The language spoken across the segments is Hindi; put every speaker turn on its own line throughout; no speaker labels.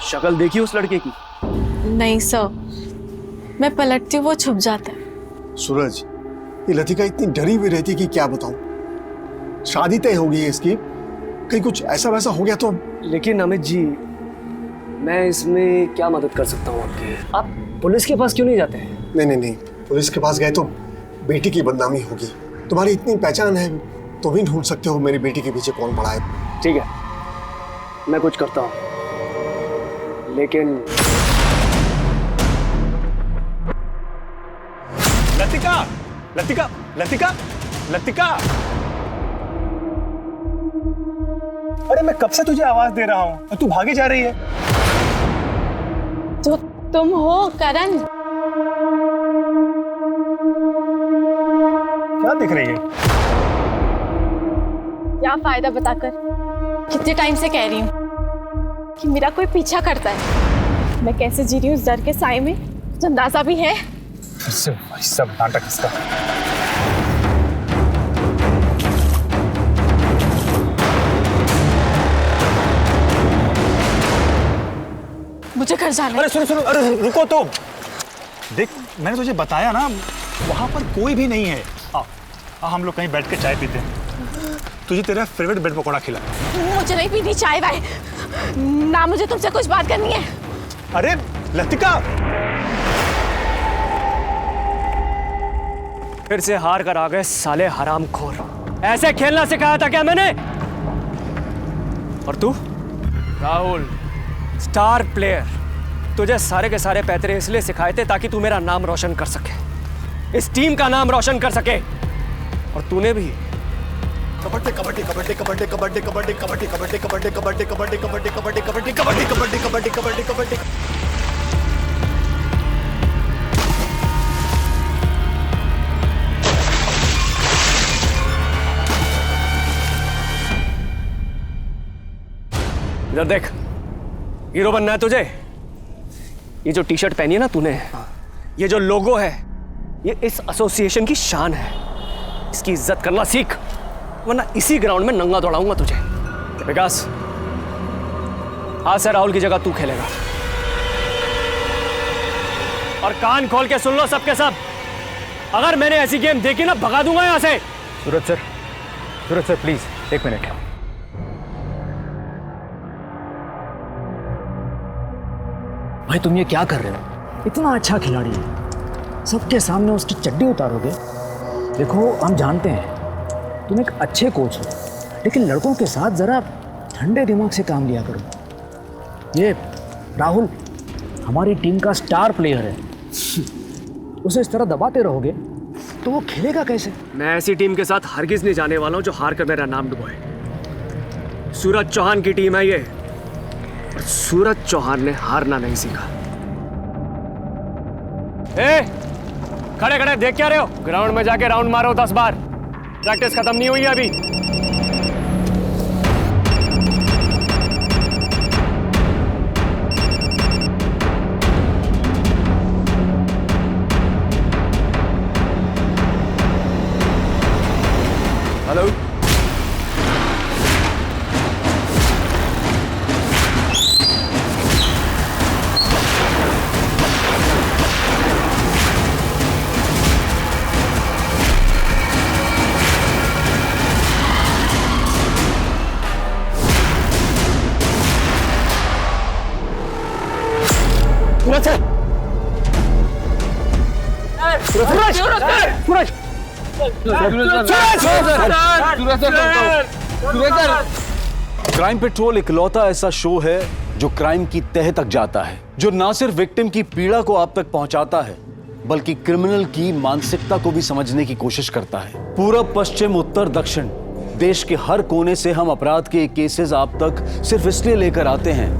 शक्ल देखी उस लड़के की?
नहीं सर, मैं पलटती हूँ वो छुप जाता है।
सूरज, ये लतिका इतनी डरी हुई रहती कि क्या बताऊं। शादी तय हो गई है इसकी, कहीं कुछ ऐसा वैसा हो गया तो।
लेकिन अमित जी, मैं इसमें क्या मदद कर सकता हूँ आपकी? आप पुलिस के पास क्यों नहीं जाते हैं?
नहीं, पुलिस के पास गए तो बेटी की बदनामी होगी। तुम्हारी इतनी पहचान है तो भी ढूंढ सकते हो मेरी बेटी के पीछे कौन पड़ा है।
ठीक है, मैं कुछ करता हूँ, लेकिन
लतिका, लतिका, लतिका, लतिका। अरे मैं कब से तुझे आवाज दे रहा हूँ और तू भागी जा रही है।
तो तुम हो करण?
क्या दिख रही है?
क्या फायदा बताकर? कितने टाइम से कह रही हूँ कि मेरा कोई पीछा करता है। मैं कैसे जी रही हूँ इस डर के साए में, जो अंदाजा भी है।
फिर से वही सब नाटक इसका।
मुझे घर जाना है।
अरे सुनो, अरे रुको तो। देख, मैंने तुझे बताया ना, वहां पर कोई भी नहीं है। हम लोग कहीं बैठ के चाय पीते हैं। तुझे तेरा फेवरेट ब्रेड पकौड़ा खिला।
मुझे नहीं पीनी चाय वाय ना, मुझे तुमसे कुछ बात करनी है।
अरे लतिका,
फिर से हार कर आ गए साले हरामखोर। ऐसे खेलना सिखाया था क्या मैंने? और तू राहुल, स्टार प्लेयर, तुझे सारे के सारे पैतरे इसलिए सिखाए थे ताकि तू मेरा नाम रोशन कर सके, इस टीम का नाम रोशन कर सके। और तूने भी
कबड्डी कबड्डी कबड्डी कबड्डी कबड्डी कबड्डी कबड्डी कबड्डी कबड्डी कबड्डी कबड्डी कबड्डी कबड्डी कबड्डी कबड्डी कबड्डी कबड्डी कबड्डी कबड्डी।
इधर देख, हीरो बनना है तुझे? ये जो टी शर्ट पहनी है ना तूने, ये जो लोगो है, ये इस एसोसिएशन की शान है। इसकी इज्जत करना सीख, वरना इसी ग्राउंड में नंगा दौड़ाऊंगा तुझे। विकास, आज से राहुल की जगह तू खेलेगा। और कान खोल के सुन लो सबके सब, अगर मैंने ऐसी गेम देखी ना, भगा दूंगा यहां से।
सूरज सर प्लीज एक मिनट।
भाई तुम ये क्या कर रहे हो? इतना अच्छा खिलाड़ी है, सबके सामने उसकी चड्डी उतारोगे? देखो, हम जानते हैं तुम एक अच्छे कोच हो, लेकिन लड़कों के साथ जरा ठंडे दिमाग से काम लिया करो। ये राहुल हमारी टीम का स्टार प्लेयर है, उसे इस तरह दबाते रहोगे तो वो खेलेगा कैसे?
मैं ऐसी टीम के साथ हरगिज नहीं जाने वाला हूं जो हार कर मेरा नाम डुबोए। सूरज चौहान की टीम है ये, और सूरज चौहान ने हारना नहीं सीखा। खड़े खड़े देख क्या रहे हो? ग्राउंड में जाके राउंड मारो 10 बार। प्रैक्टिस खत्म नहीं हुई है अभी। हेलो,
क्राइम पेट्रोल इकलौता ऐसा शो है जो क्राइम की तह तक जाता है, जो ना सिर्फ विक्टिम की पीड़ा को आप तक पहुंचाता है, बल्कि क्रिमिनल की मानसिकता को भी समझने की कोशिश करता है। पूरब, पश्चिम, उत्तर, दक्षिण, देश के हर कोने से हम अपराध के केसेस आप तक सिर्फ इसलिए लेकर आते हैं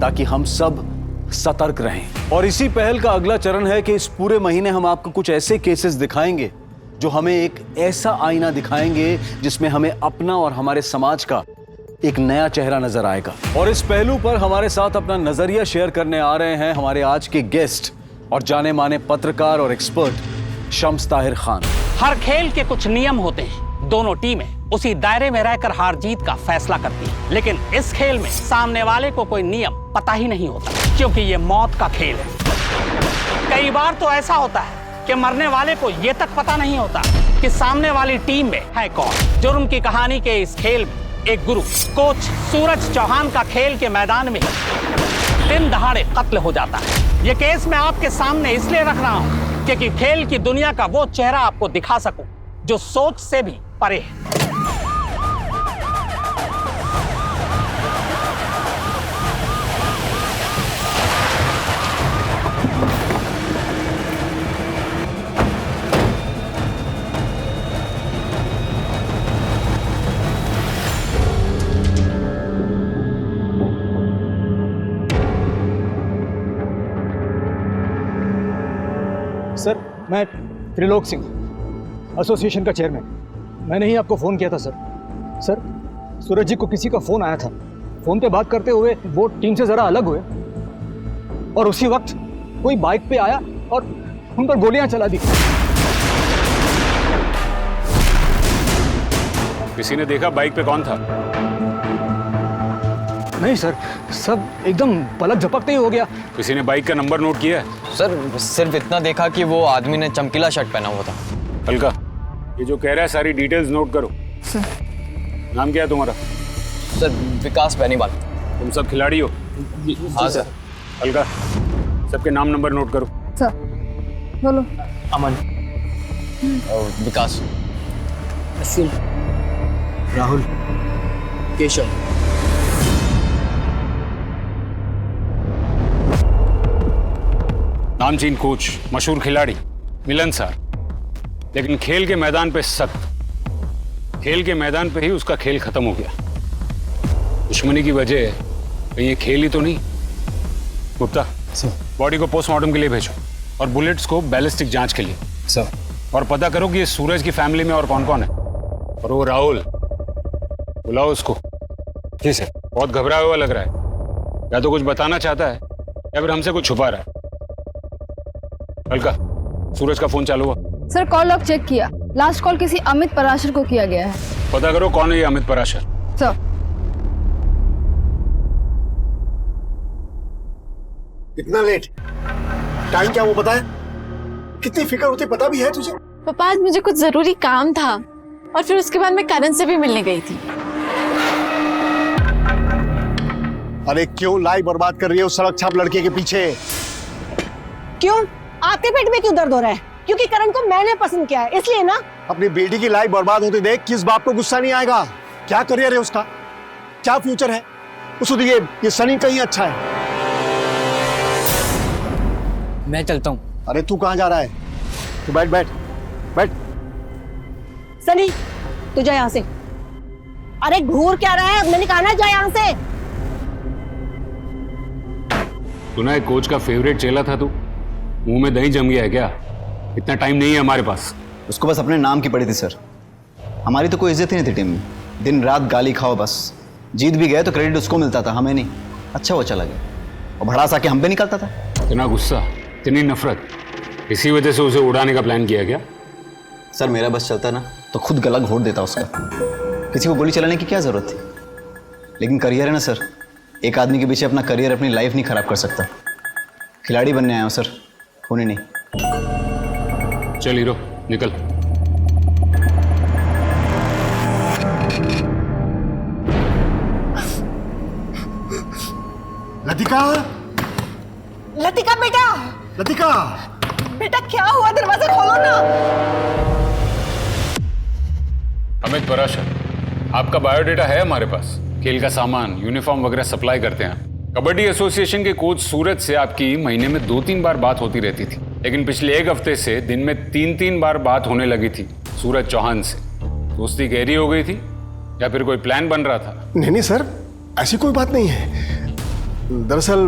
ताकि हम सब सतर्क रहें। और इसी पहल का अगला चरण है कि इस पूरे महीने हम आपको कुछ ऐसे केसेस दिखाएंगे जो हमें एक ऐसा आईना दिखाएंगे जिसमें हमें अपना और हमारे समाज का एक नया चेहरा नजर आएगा। और इस पहलू पर हमारे साथ अपना नजरिया शेयर करने आ रहे हैं हमारे आज के गेस्ट और जाने माने पत्रकार और एक्सपर्ट शम्स ताहिर खान।
हर खेल के कुछ नियम होते हैं, दोनों टीमें उसी दायरे में रहकर हार जीत का फैसला करती है। लेकिन इस खेल में सामने वाले को कोई नियम पता ही नहीं होता, क्योंकि ये मौत का खेल है। कई बार तो ऐसा होता है कि मरने वाले को ये तक पता नहीं होता कि सामने वाली टीम में है कौन। जुर्म की कहानी के इस खेल में एक गुरु कोच सूरज चौहान का खेल के मैदान में दिन दहाड़े कत्ल हो जाता है। ये केस मैं आपके सामने इसलिए रख रहा हूं क्योंकि खेल की दुनिया का वो चेहरा आपको दिखा सकूं जो सोच से भी परे है।
सर, मैं त्रिलोक सिंह, एसोसिएशन का चेयरमैन। मैंने ही आपको फ़ोन किया था सर। सर, सूरज जी को किसी का फ़ोन आया था। फ़ोन पे बात करते हुए वो टीम से ज़रा अलग हुए और उसी वक्त कोई बाइक पे आया और उन पर गोलियां चला दी।
किसी ने देखा बाइक पे कौन था?
नहीं सर, सब एकदम पलक झपकते ही हो गया।
किसी ने बाइक का नंबर नोट किया है?
सर, सिर्फ इतना देखा कि वो आदमी ने चमकीला शर्ट पहना हुआ था।
हल्का, ये जो कह रहा है सारी डिटेल्स नोट करो।
सर।
नाम क्या है तुम्हारा?
सर, विकास बेनीवाल।
तुम सब खिलाड़ी हो?
हाँ सर।
हल्का, सबके नाम नंबर नोट करो।
सर, बोलो।
अमन और विकास।
असीम, राहुल, केशव।
नामचीन कोच, मशहूर खिलाड़ी, मिलनसार, लेकिन खेल के मैदान पे सख्त। खेल के मैदान पे ही उसका खेल खत्म हो गया। दुश्मनी की वजह कहीं ये खेल ही तो नहीं। गुप्ता, बॉडी को पोस्टमार्टम के लिए भेजो और बुलेट्स को बैलिस्टिक जांच के लिए।
सर।
और पता करो कि ये सूरज की फैमिली में और कौन कौन है। और वो राहुल, बुलाओ उसको। जी सर। बहुत घबराया हुआ लग रहा है, या तो कुछ बताना चाहता है या फिर हमसे कुछ छुपा रहा है। हल्का, सूरज का फोन चालू हुआ?
सर, कॉल लॉग चेक किया। लास्ट कॉल किसी अमित पराशर को किया गया है।
पता करो कौन है ये अमित पराशर।
सर।
इतना लेट? टाइम क्या वो बताए? कितनी फिक्र होती पता भी है तुझे?
पापा, आज मुझे कुछ जरूरी काम था और फिर उसके बाद मैं करण से भी मिलने गई थी।
अरे क्यों लाई बर्बाद कर रही है उस सड़क छाप लड़के के पीछे?
क्यों? आपके पेट में क्यों दर्द हो रहा है? क्योंकि करण को मैंने पसंद किया है, इसलिए ना।
अपनी बेटी की लाइफ बर्बाद होते देख किस बाप को गुस्सा नहीं आएगा? क्या करियर है उसका, क्या फ्यूचर है? उसको ये सनी कहीं अच्छा है।
मैं चलता हूँ।
अरे तू कहाँ जा रहा है? तू बैठ बैठ बैठ।
सनी, तू जा यहाँ से। अरे घूर क्या रहा है? मैंने कहा ना जा यहाँ से।
सुना है कोच का फेवरेट चेला था तू? मुंह में दही जम गया है क्या? इतना टाइम नहीं है हमारे पास।
उसको बस अपने नाम की पड़ी थी सर। हमारी तो कोई इज्जत ही नहीं थी टीम में। दिन रात गाली खाओ बस। जीत भी गए तो क्रेडिट उसको मिलता था, हमें नहीं। अच्छा वो चला गया और भड़ास आके हम पे निकलता था।
इतना गुस्सा, इतनी नफरत, इसी वजह से उसे उड़ाने का प्लान किया गया?
सर, मेरा बस चलता ना तो खुद गला घोट देता उसका। किसी को गोली चलाने की क्या जरूरत थी? लेकिन करियर है ना सर, एक आदमी के पीछे अपना करियर, अपनी लाइफ नहीं खराब कर सकता। खिलाड़ी बनने आया हूं सर, होने नहीं।
चल हीरो, निकल।
लतिका,
लतिका बेटा,
लतिका,
बेटा क्या हुआ? दरवाजा खोलो ना।
अमित पराशर, आपका बायोडेटा है हमारे पास। खेल का सामान, यूनिफॉर्म वगैरह सप्लाई करते हैं। कबड्डी एसोसिएशन के कोच सूरज से आपकी महीने में 2-3 बार बात होती रहती थी, लेकिन पिछले 1 हफ्ते से दिन में 3-3 बार बात होने लगी थी सूरज चौहान से। दोस्ती गहरी हो गई थी या फिर कोई प्लान बन रहा था?
नहीं सर, ऐसी कोई बात नहीं है। दरअसल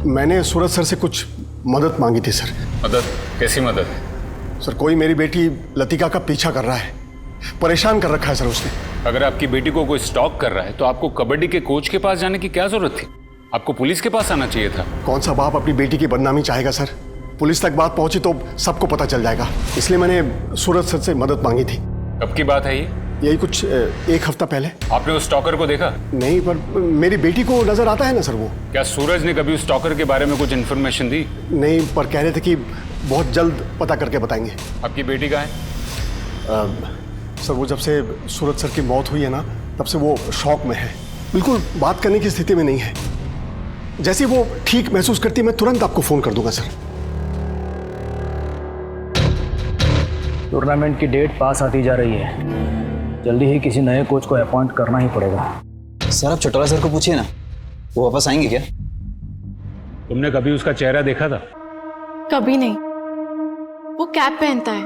मैंने सूरज सर से कुछ मदद मांगी थी सर।
मदद? कैसी मदद?
सर, कोई मेरी बेटी लतिका का पीछा कर रहा है, परेशान कर रखा है सर उसने।
अगर आपकी बेटी को कोई स्टॉक कर रहा है तो आपको कबड्डी के कोच के पास जाने की क्या जरूरत थी? आपको पुलिस के पास आना चाहिए था।
कौन सा बाप अपनी बेटी की बदनामी चाहेगा सर? पुलिस तक बात पहुंची तो सबको पता चल जाएगा, इसलिए मैंने सूरज सर से मदद मांगी थी।
कब की बात है ये?
यही कुछ एक हफ्ता पहले।
आपने उस स्टॉकर को देखा?
नहीं, पर मेरी बेटी को नजर आता है ना सर वो।
क्या सूरज ने कभी उस स्टॉकर के बारे में कुछ इन्फॉर्मेशन दी?
नहीं, पर कह रहे थे कि बहुत जल्द पता करके बताएंगे।
आपकी बेटी कहाँ है?
सर वो जब से सूरज सर की मौत हुई है ना, तब से वो शॉक में है, बिल्कुल बात करने की स्थिति में नहीं है। जैसे वो ठीक महसूस करती है मैं तुरंत आपको फोन कर दूंगा सर।
टूर्नामेंट की डेट पास आती जा रही है, जल्दी ही किसी नए कोच को अपॉइंट करना ही पड़ेगा।
सर आप चौटाला सर को पूछिए ना, वो वापस आएंगे क्या?
तुमने कभी उसका चेहरा देखा था?
कभी नहीं। वो कैप पहनता है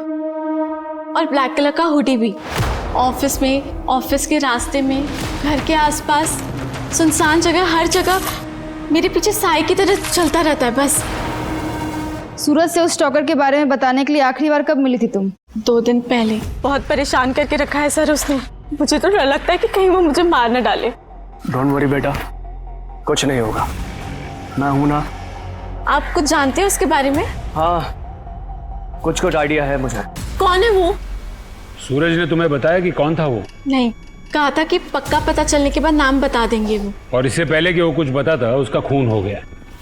और ब्लैक कलर का हुडी भी। ऑफिस में, ऑफिस के रास्ते में, घर के आसपास, सुनसान जगह, हर जगह मेरे पीछे साए की तरह चलता रहता है बस।
सूरज से उस स्टॉकर के बारे में बताने के लिए आखिरी बार कब मिली थी तुम?
2 दिन पहले। बहुत परेशान करके रखा है सर उसने। मुझे तो डर लगता है कि कहीं वो मुझे मार न डाले।
डोंट वरी बेटा, कुछ नहीं होगा, मैं हूं ना।
आप कुछ जानते हैं उसके बारे में?
हाँ, कुछ आइडिया है मुझे।
कौन है वो?
सूरज ने तुम्हें बताया कि कौन था वो?
नहीं, कहा था कि पक्का पता चलने के बाद नाम बता देंगे वो।
और इससे पहले कि वो कुछ बताता उसका खून हो गया।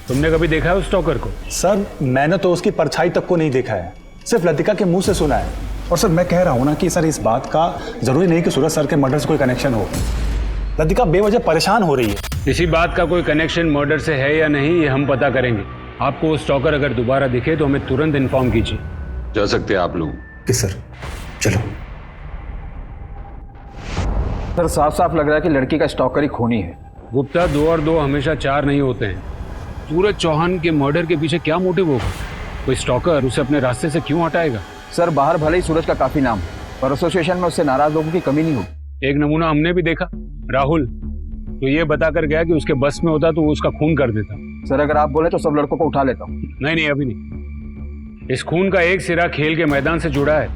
तुमने कभी देखा है उस स्टॉकर को?
सर मैंने तो उसकी परछाई तक को नहीं देखा है, सिर्फ लतिका के मुंह से सुना है। और सर मैं कह रहा हूँ ना कि सर इस बात का जरूरी नहीं कि सूरज सर के मर्डर से कोई कनेक्शन हो। लतिका बेवजह परेशान हो रही है।
इसी बात का कोई कनेक्शन मर्डर से है या नहीं, ये हम पता करेंगे। आपको वो स्टॉकर अगर दोबारा दिखे तो हमें तुरंत इन्फॉर्म कीजिए। जा सकते हैं आप लोग।
किस सर, चलो।
सर साफ साफ लग रहा है कि लड़की का स्टॉकर ही खूनी है।
गुप्ता, 2 और 2 हमेशा 4 नहीं होते हैं। सूरज चौहान के मर्डर के पीछे क्या मोटिव होगा? कोई स्टॉकर उसे अपने रास्ते से क्यों हटाएगा?
सर बाहर भले ही सूरज का काफी नाम है, पर एसोसिएशन में उससे नाराज लोगों की कमी नहीं होगी।
एक नमूना हमने भी देखा, राहुल तो ये बताकर गया कि उसके बस में होता तो वो उसका खून कर देता।
सर अगर आप बोले तो सब लड़कों को उठा लेता हूँ।
नहीं, अभी नहीं। इस खून का एक सिरा खेल के मैदान से जुड़ा है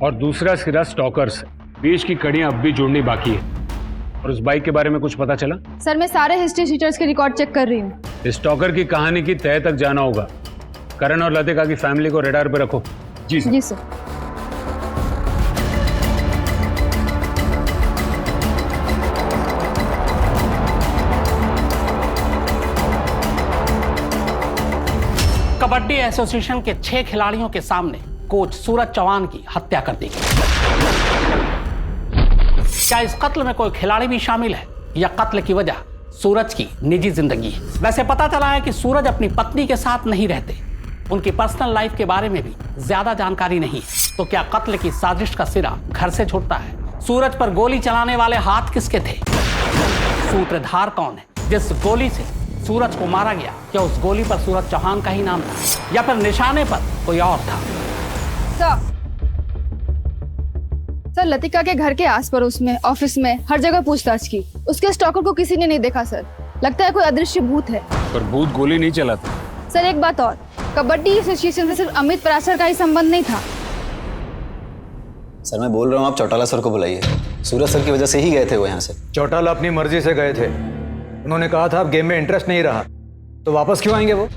और दूसरा सिरा स्टॉकर से। बीच की कड़ियां अब भी जुड़नी बाकी है। और उस बाइक के बारे में कुछ पता चला?
सर मैं सारे हिस्ट्री शीटर्स के रिकॉर्ड चेक कर रही हूँ।
इस स्टॉकर की कहानी की तह तक जाना होगा। करण और लतिका की फैमिली को रेडार पे रखो।
जी सर। जी सर।
कबड्डी एसोसिएशन के 6 खिलाड़ियों के सामने कोच सूरज चौहान की हत्या कर दी गई। क्या इस कत्ल में कोई खिलाड़ी भी शामिल है या कत्ल की वजह सूरज की निजी जिंदगी है? वैसे पता चला है कि सूरज अपनी पत्नी के साथ नहीं रहते, उनकी पर्सनल लाइफ के बारे में भी ज्यादा जानकारी नहीं है। तो क्या कत्ल की साजिश का सिरा घर से छूटता है? सूरज पर गोली चलाने वाले हाथ किसके थे? सूत्रधार कौन है जिस गोली से सूरज को मारा गया? क्या उस गोली पर सूरज चौहान का ही नाम था या फिर निशाने पर कोई और था?
सर लतिका के घर के आस पड़ोस में, ऑफिस में, हर जगह पूछताछ की। उसके स्टॉकर को किसी ने नहीं देखा सर। लगता है कोई अदृश्य भूत है।
पर भूत गोली नहीं चलाता।
सर एक बात और, कबड्डी एसोसिएशन से सिर्फ अमित पराशर का ही संबंध नहीं था।
सर मैं बोल रहा हूँ आप चौटाला सर को बुलाइए। सूरज सर की वजह से ही गए थे वो यहाँ से।
चौटाला अपनी मर्जी से गए थे। उन्होंने कहा था अब गेम में इंटरेस्ट नहीं रहा, तो वापस क्यों आएंगे वो?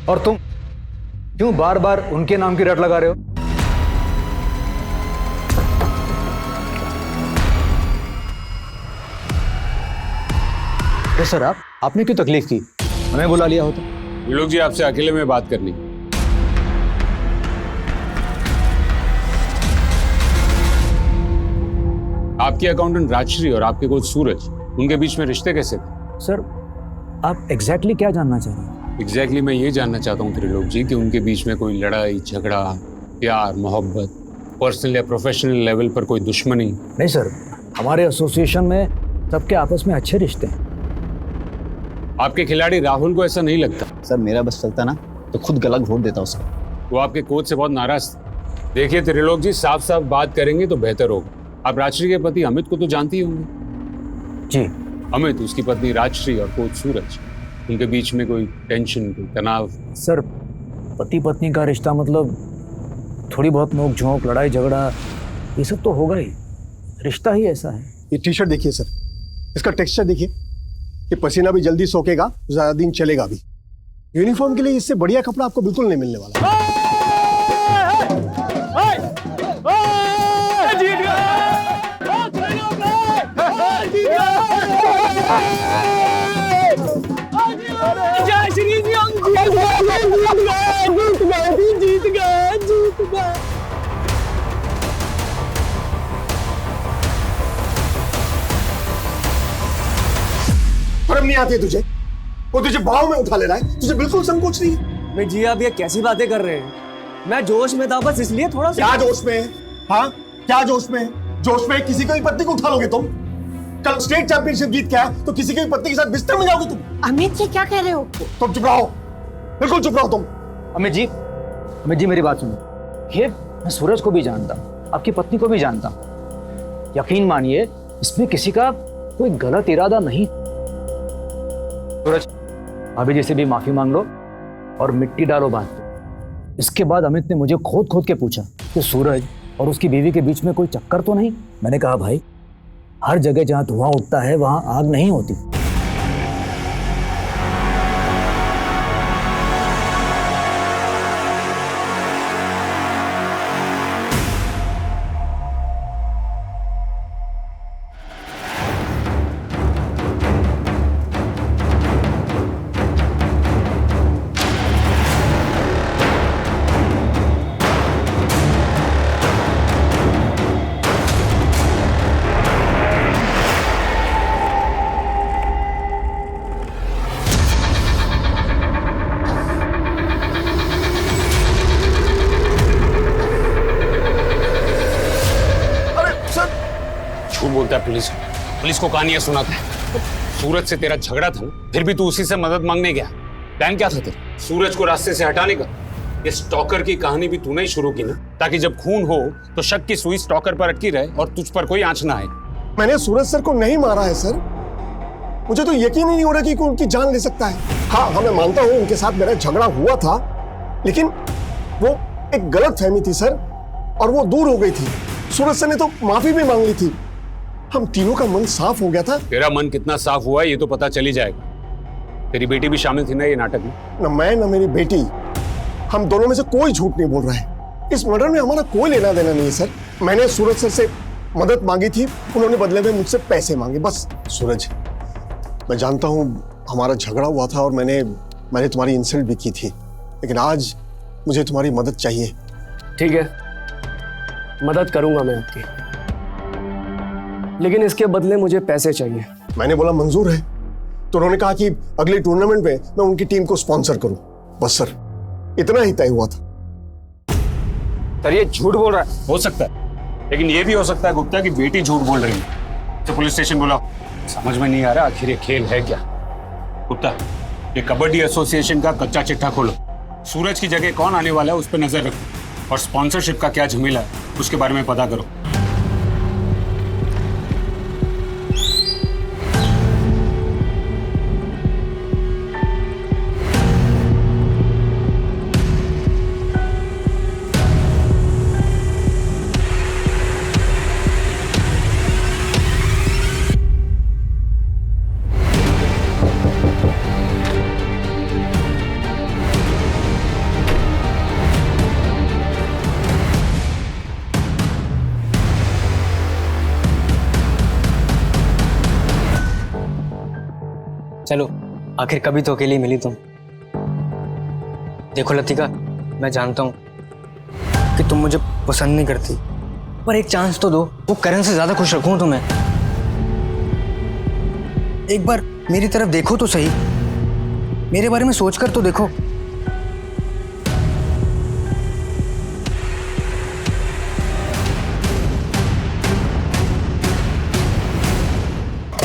और तुम क्यों बार बार उनके नाम की रट लगा रहे हो? तो सर आपने क्यों तकलीफ की? हमें बुला लिया होता।
लोग जी आपसे अकेले में बात करनी। आपकी अकाउंटेंट राजश्री और आपके कोच सूरज, उनके बीच में रिश्ते कैसे थे?
सर आप एग्जैक्टली क्या जानना चाह रहे हैं?
एग्जैक्टली मैं ये जानना चाहता हूँ त्रिलोक जी कि उनके बीच में कोई लड़ाई झगड़ा, प्यार, मोहब्बत, पर्सनल या प्रोफेशनल लेवल पर कोई दुश्मनी?
नहीं सर, हमारे एसोसिएशन में सबके आपस में अच्छे रिश्ते हैं।
आपके खिलाड़ी राहुल को ऐसा नहीं लगता?
सर मेरा बस चलता ना तो खुद गला घोट देता उसका।
वो आपके कोच से बहुत नाराज थे। देखिए त्रिलोक जी, साफ साफ बात करेंगे तो बेहतर होगा। आप राजश्री के पति अमित को तो जानती ही होंगे।
जी।
अमित, उसकी पत्नी राजश्री और कोच सूरज, उनके बीच में कोई टेंशन, कोई तनाव?
सर पति पत्नी का रिश्ता मतलब थोड़ी बहुत नोक झोंक, लड़ाई झगड़ा, ये सब तो होगा ही। रिश्ता ही ऐसा है।
ये टी शर्ट देखिए सर, इसका टेक्सचर देखिए। ये पसीना भी जल्दी सोखेगा, ज्यादा दिन चलेगा भी। यूनिफॉर्म के लिए इससे बढ़िया कपड़ा आपको बिल्कुल नहीं मिलने वाला।
जय श्री जीत गए।
शर्म नहीं आती तुझे? वो तुझे भाव में उठा ले रहा है, तुझे बिल्कुल संकोच नहीं है।
मैं जी आप ये कैसी बातें कर रहे हैं? मैं जोश में था बस इसलिए थोड़ा सा।
क्या जोश में है? हाँ क्या जोश में है? जोश में किसी की भी पत्नी को उठा लोगे तुम? कल स्टेट चैंपियनशिप जीत के आया तो किसी की भी पत्नी के साथ बिस्तर में जाओगे तुम?
अमित जी क्या कह रहे हो?
तुम चुप रहो, बिल्कुल चुप रहो तुम।
अमित जी मेरी बात सुनो। ये मैं सूरज को भी जानता, आपकी पत्नी को भी जानता। यकीन मानिए इसमें किसी का कोई गलत इरादा नहीं। सूरज भाभी जी से भी माफी मांग लो और मिट्टी डालो बात पे। इसके बाद अमित ने मुझे खोद खोद के पूछा कि सूरज और उसकी बीवी के बीच में कोई चक्कर तो नहीं। मैंने कहा भाई हर जगह जहां धुआं उठता है वहां आग नहीं होती।
बोलता है पुलिस को कहानियां सुनाता है। सूरज से तेरा झगड़ा था, फिर भी तू उसी से मदद मांगने गया। प्लान क्या था तेरा? सूरज को रास्ते से हटाने का। ये स्टॉकर की कहानी भी तूने ही शुरू की ना, ताकि जब खून हो तो शक की सुई स्टॉकर पर अटकी रहे और तुझ पर कोई आंच ना आए।
मैंने सूरज सर को नहीं मारा है सर। मुझे तो यकीन ही नहीं हो रहा कि कोई उनकी जान ले सकता है। हाँ मैं मानता हूँ उनके साथ मेरा झगड़ा हुआ था, लेकिन वो एक गलत फहमी थी सर, और वो दूर हो गई थी। सूरज सर ने तो माफी भी मांग ली थी। हम तीनों का मन साफ हो गया था।
तेरा मन कितना साफ हुआ ये तो पता चल ही जाएगा। तेरी बेटी भी शामिल थी ना ये नाटक में?
न मैं न मेरी बेटी, हम दोनों में से कोई झूठ नहीं बोल रहा है। इस मर्डर में हमारा कोई लेना देना नहीं है सर। मैंने सूरज सर से मदद मांगी थी, उन्होंने बदले में मुझसे पैसे मांगे, बस। सूरज मैं जानता हूँ हमारा झगड़ा हुआ था और मैंने तुम्हारी इंसल्ट भी की थी, लेकिन आज मुझे तुम्हारी मदद चाहिए।
ठीक है, मदद करूंगा मैं आपकी, लेकिन इसके बदले मुझे पैसे चाहिए।
मैंने बोला मंजूर है, तो उन्होंने कहा कि अगले टूर्नामेंट में मैं उनकी टीम को स्पॉन्सर करूं। बस सर, इतना ही तय हुआ था।
सर ये झूठ बोल रहा है। हो सकता है, लेकिन ये भी हो सकता है गुप्ता की बेटी झूठ बोल रही है। तो पुलिस स्टेशन बुलाओ। समझ में नहीं आ रहा आखिर ये खेल है क्या। गुप्ता, ये कबड्डी एसोसिएशन का कच्चा चिट्ठा खोलो। सूरज की जगह कौन आने वाला है उस पर नजर रखो, और स्पॉन्सरशिप का क्या झमेला है उसके बारे में पता करो।
चलो, आखिर कभी तो अकेली मिली तुम। देखो लतिका, मैं जानता हूँ कि तुम मुझे पसंद नहीं करती, पर एक चांस तो दो। वो करण से ज्यादा खुश रखूं तुम्हें। एक बार मेरी तरफ देखो तो सही, मेरे बारे में सोचकर तो देखो।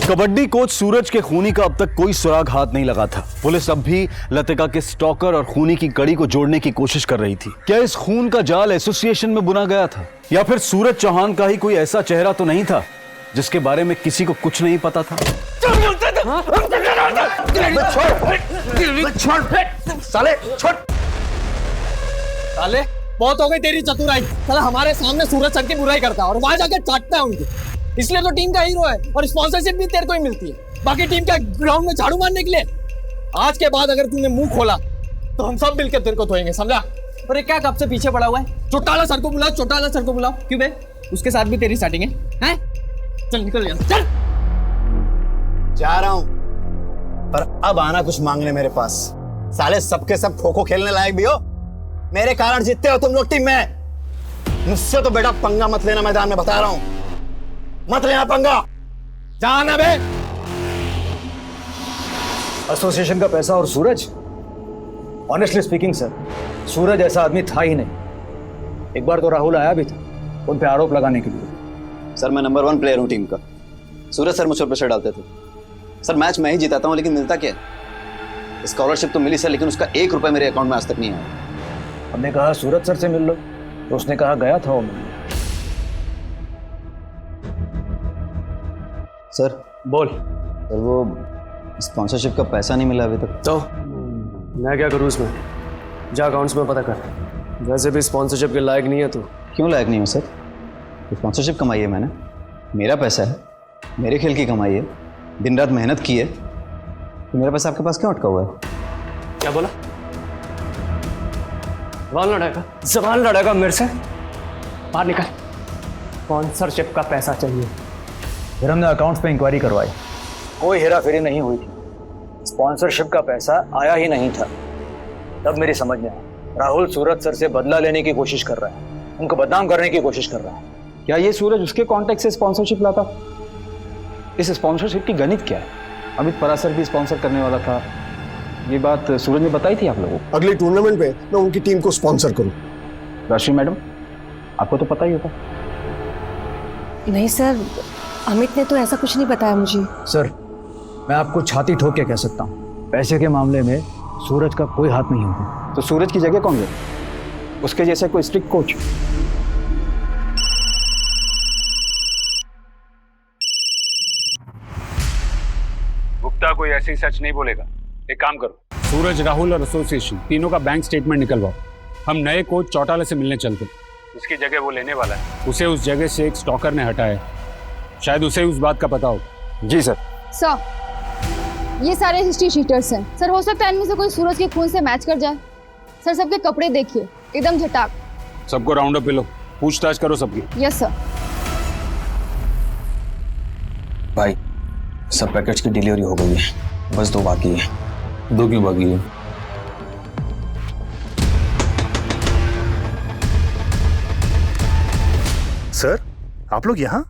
कबड्डी कोच सूरज के खूनी का अब तक कोई सुराग हाथ नहीं लगा था। पुलिस अब भी लतिका के स्टॉकर और खूनी की कड़ी को जोड़ने की कोशिश कर रही थी। क्या इस खून का जाल एसोसिएशन में बुना गया था, या फिर सूरज चौहान का ही कोई ऐसा चेहरा तो नहीं था जिसके बारे में किसी को कुछ नहीं पता था?
साले बहुत हो गई तेरी चतुराई। साला हमारे सामने सूरज सर की बुराई करता है और वहां जाके चाटता है उनकी। इसलिए तो टीम का हीरो है, और स्पॉन्सरशिप भी तेरे को ही मिलती है। बाकी टीम का ग्राउंड में झाड़ू मारने के लिए। आज के बाद अगर तूने मुंह खोला तो हम सब मिलकर तेरे को धोएंगे, समझा? और ये क्या कब से पीछे पड़ा हुआ है? चौटाला सर को बुलाओ, चौटाला सर को बुलाओ। क्यों बे, उसके साथ भी तेरी सेटिंग है? चल निकल यहाँ, चल।
जा रहा हूं, पर अब आना कुछ मांगने मेरे पास। साले सबके सब खो खो खेलने लायक भी हो, मेरे कारण जीतते हो तुम लोग टीम में। मुझसे तो बेटा पंगा मत लेना, मैदान में बता रहा हूं, मत लेना पंगा। जाना बे।
एसोसिएशन का पैसा और सूरज, ऑनेस्टली स्पीकिंग सर, सूरज ऐसा आदमी था ही नहीं। एक बार तो राहुल आया भी था उन पे आरोप लगाने के लिए।
सर मैं नंबर 1 प्लेयर हूं टीम का। सूरज सर मुझ पर प्रेशर डालते थे। सर मैच मैं ही जिताता हूं, लेकिन मिलता क्या है? स्कॉलरशिप तो मिली सर, लेकिन उसका 1 रुपया मेरे अकाउंट में आज तक नहीं आया।
हमने कहा सूरज सर से मिल लो, तो उसने कहा गया था वो मिलने।
सर
बोल।
सर वो स्पॉन्सरशिप का पैसा नहीं मिला अभी तक।
तो मैं क्या करूँ इसमें? जा अकाउंट्स में पता कर। वैसे भी स्पॉन्सरशिप के लायक नहीं है तू।
क्यों लायक नहीं हो सर? स्पॉन्सरशिप कमाई है मैंने, मेरा पैसा है, मेरे खेल की कमाई है, दिन रात मेहनत की है, तो मेरा पैसा आपके पास क्यों अटका हुआ है?
क्या बोला? जबान लड़ेगा मेरे से? बाहर निकल। स्पॉन्सरशिप का पैसा चाहिए।
फिर हमने अकाउंट्स पे इंक्वायरी करवाई, कोई हेराफेरी नहीं हुई थी, स्पॉन्सरशिप का पैसा आया ही नहीं था। तब मेरी समझ में आया राहुल सूरज सर से बदला लेने की कोशिश कर रहा है, उनको बदनाम करने की कोशिश कर रहा है।
क्या ये सूरज उसके कॉन्टेक्ट से स्पॉन्सरशिप लाता? इस स्पॉन्सरशिप की गणित क्या है? अमित परासर भी स्पॉन्सर करने वाला था, ये बात सूरज ने बताई थी आप लोगों को?
अगली टूर्नामेंट में मैं उनकी टीम को स्पॉन्सर करूं।
राशि मैडम, आपको तो पता ही होगा।
नहीं सर, अमित ने तो ऐसा कुछ नहीं बताया मुझे।
सर मैं आपको छाती ठोक के कह सकता हूँ, पैसे के मामले में सूरज का कोई हाथ नहीं होगा।
तो सूरज की जगह कौन ले? उसके जैसे कोई स्ट्रिक्ट कोच?
गुप्ता कोई ऐसी सच नहीं बोलेगा। एक काम करो, सूरज, राहुल और एसोसिएशन तीनों का बैंक स्टेटमेंट निकलवाओ। हम नए कोच चौटाला से मिलने चलते। उसकी जगह वो लेने वाला है, उसे उस जगह से एक स्टॉकर ने हटाया। शायद उसे उस बात का पता हो।
जी सर।
सर ये सारे हिस्ट्री शीटर्स हैं सर, हो सकता है इनमें से कोई सूरज के खून से मैच कर जाए। सर सबके कपड़े देखिए, एकदम झटाक।
सबको राउंड अप पे लो, पूछताछ करो सबकी।
Yes sir.
भाई सब पैकेट्स की डिलीवरी हो गई है, बस 2 बाकी है।
2 क्यों बाकी है?
सर आप लोग यहाँ?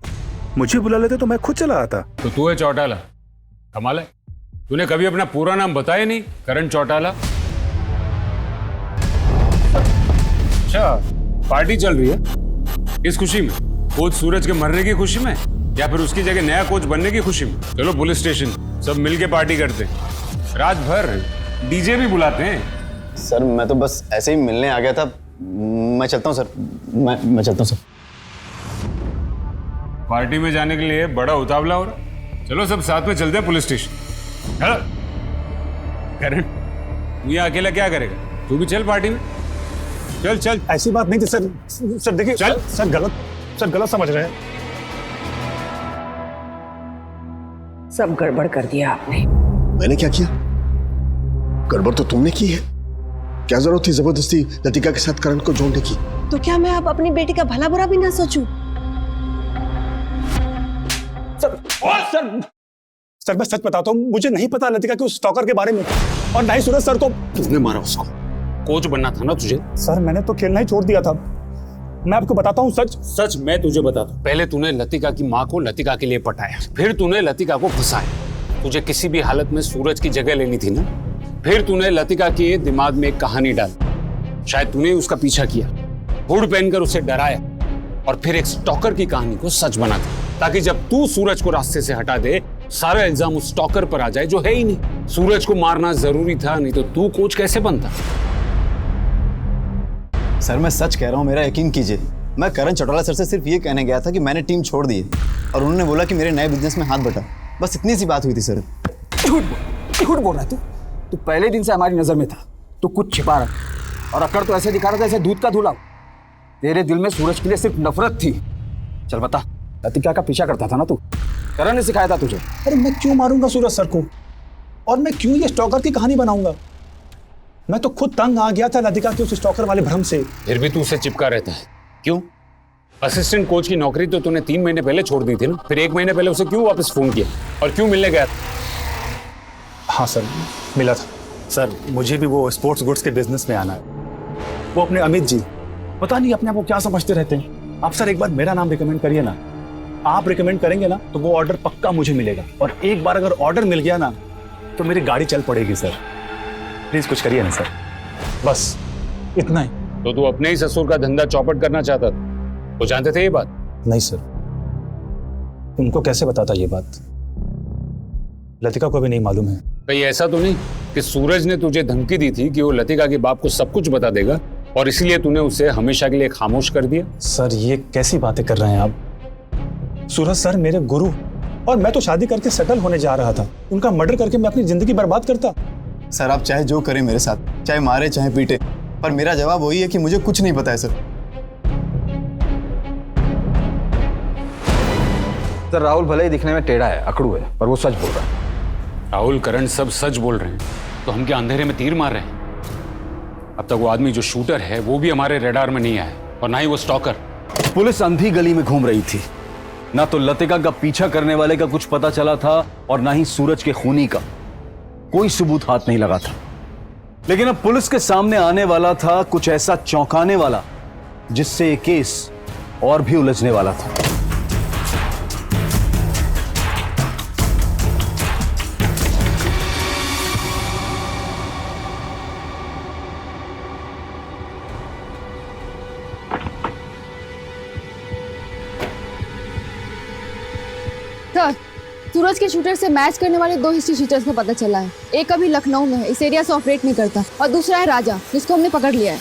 मुझे बुला लेते तो मैं खुद चला आता।
तो तू है चौटाला? कमाल है, तूने कभी अपना पूरा नाम बताया नहीं। करण चौटाला। अच्छा, पार्टी चल रही है इस खुशी में? कोच सूरज के मरने की खुशी में, या फिर उसकी जगह नया कोच बनने की खुशी में? चलो पुलिस स्टेशन, सब मिलके पार्टी करते हैं, रात भर डीजे भी बुलाते हैं।
सर मैं तो बस ऐसे ही मिलने आ गया था, मैं चलता हूँ सर। मैं चलता हूँ सर।
पार्टी में जाने के लिए बड़ा उतावला हो रहा। चलो सब साथ में चलते हैं पुलिस स्टेशन। चलो। करण तू यहाँ अकेला क्या करेगा? तू भी चल पार्टी में। चल चल।
ऐसी बात नहीं थी सर। सर देखिए,
चल।
सर गलत समझ रहे हैं।
सब गड़बड़ कर दिया आपने।
मैंने क्या किया? गड़बड़ तो तुमने की है। क्या जरूरत थी जबरदस्ती लतिका के साथ करण को जोड़ने की?
तो क्या मैं अब अपनी बेटी का भला बुरा भी ना सोचूं?
सर मैं सच बताता हूँ, मुझे नहीं पता लतिका के उस स्टॉकर के बारे में, और ना ही सूरज सर को।
तुमने मारा उसको?
कोच बनना था ना तुझे।
सर मैंने तो खेलना ही छोड़ दिया था। मैं आपको बताता हूँ सच
मैं तुझे बताता हूँ। पहले तूने लतिका की माँ को लतिका के लिए पटाया, फिर तूने लतिका को फंसाया। तुझे किसी भी हालत में सूरज की जगह लेनी थी ना। फिर तूने लतिका के दिमाग में एक कहानी डाली, शायद तूने उसका पीछा किया, हुड पहनकर उसे डराया, और फिर एक स्टॉकर की कहानी को सच बना दिया, ताकि जब तू सूरज को रास्ते से हटा दे, सारा इल्जाम उस स्टॉकर पर आ जाए जो है ही नहीं। सूरज को मारना जरूरी था, नहीं तो तू कोच कैसे बनता?
सर मैं सच कह रहा हूँ, मेरा यकीन कीजिए। मैं करण चौटाला सर से सिर्फ ये कहने गया था कि मैंने टीम छोड़ दी है, और उन्होंने बोला कि मेरे नए बिजनेस में हाथ बटा। बस इतनी सी बात हुई थी सर।
झूठ बोल रहा है तू पहले दिन से हमारी नजर में था। तू कुछ छिपा रहा, और अकड़ तो ऐसे दिखा रहा था जैसे दूध का धुला। तेरे दिल में सूरज के लिए सिर्फ नफरत थी। चल बता, लतिका का पीछा करता था ना तू? करण ने सिखाया था तुझे।
अरे मैं क्यों मारूंगा सूरज सर को, और मैं क्यों ये स्टॉकर की कहानी बनाऊंगा? मैं तो खुद तंग आ गया था लतिका के उस स्टॉकर वाले भ्रम से।
फिर भी तू उसे चिपका रहता है क्यों? असिस्टेंट कोच की नौकरी तो तूने 3 महीने पहले छोड़ दी थी ना। फिर 1 महीने पहले उसे क्यों वापस फोन किया और क्यों मिलने गया?
हाँ सर, मिला था। सर मुझे भी वो स्पोर्ट्स गुड्स के बिजनेस में आना है। वो अपने अमित जी पता नहीं अपने आप को क्या समझते रहते हैं। आप सर एक बार मेरा नाम रिकमेंड करिए ना, आप रिकमेंड करेंगे ना तो वो ऑर्डर पक्का मुझे मिलेगा, और एक बार अगर ऑर्डर मिल गया ना तो मेरी गाड़ी चल पड़ेगी। सर प्लीज कुछ करिए ना सर, बस इतना ही।
तो तू अपने ही ससुर का धंधा चौपट करना चाहता था, वो जानते थे ये बात?
नहीं सर, उनको कैसे बताता ये बात, लतिका को भी नहीं मालूम है।
कहीं ऐसा तो नहीं कि सूरज ने तुझे धमकी दी थी कि वो लतिका के बाप को सब कुछ बता देगा और इसलिए तूने उसे हमेशा के लिए खामोश कर दिया?
सर ये कैसी बातें कर रहे हैं आप? सूरज सर मेरे गुरु, और मैं तो शादी करके सेटल होने जा रहा था, उनका मर्डर करके मैं अपनी जिंदगी बर्बाद करता?
सर आप चाहे जो करें मेरे साथ, चाहे मारे चाहे पीटे, पर मेरा जवाब वही है कि मुझे कुछ नहीं पता है सर।
सर राहुल भले ही दिखने में टेढ़ा है, अकड़ू है, पर वो सच बोल रहा है।
राहुल करण सब सच बोल रहे हैं, तो हम क्या अंधेरे में तीर मार रहे हैं? अब तक वो आदमी जो शूटर है वो भी हमारे रडार में नहीं आया, और ना ही वो स्टॉकर।
पुलिस अंधी गली में घूम रही थी, ना तो लतिका का पीछा करने वाले का कुछ पता चला था और ना ही सूरज के खूनी का कोई सबूत हाथ नहीं लगा था। लेकिन अब पुलिस के सामने आने वाला था कुछ ऐसा चौंकाने वाला जिससे ये केस और भी उलझने वाला था।
सर, सूरज के शूटर से मैच करने वाले 2 हिस्ट्री शीटर्स का पता चला है। एक अभी लखनऊ में है, इस एरिया से ऑपरेट नहीं करता, और दूसरा है राजा, जिसको हमने पकड़ लिया है।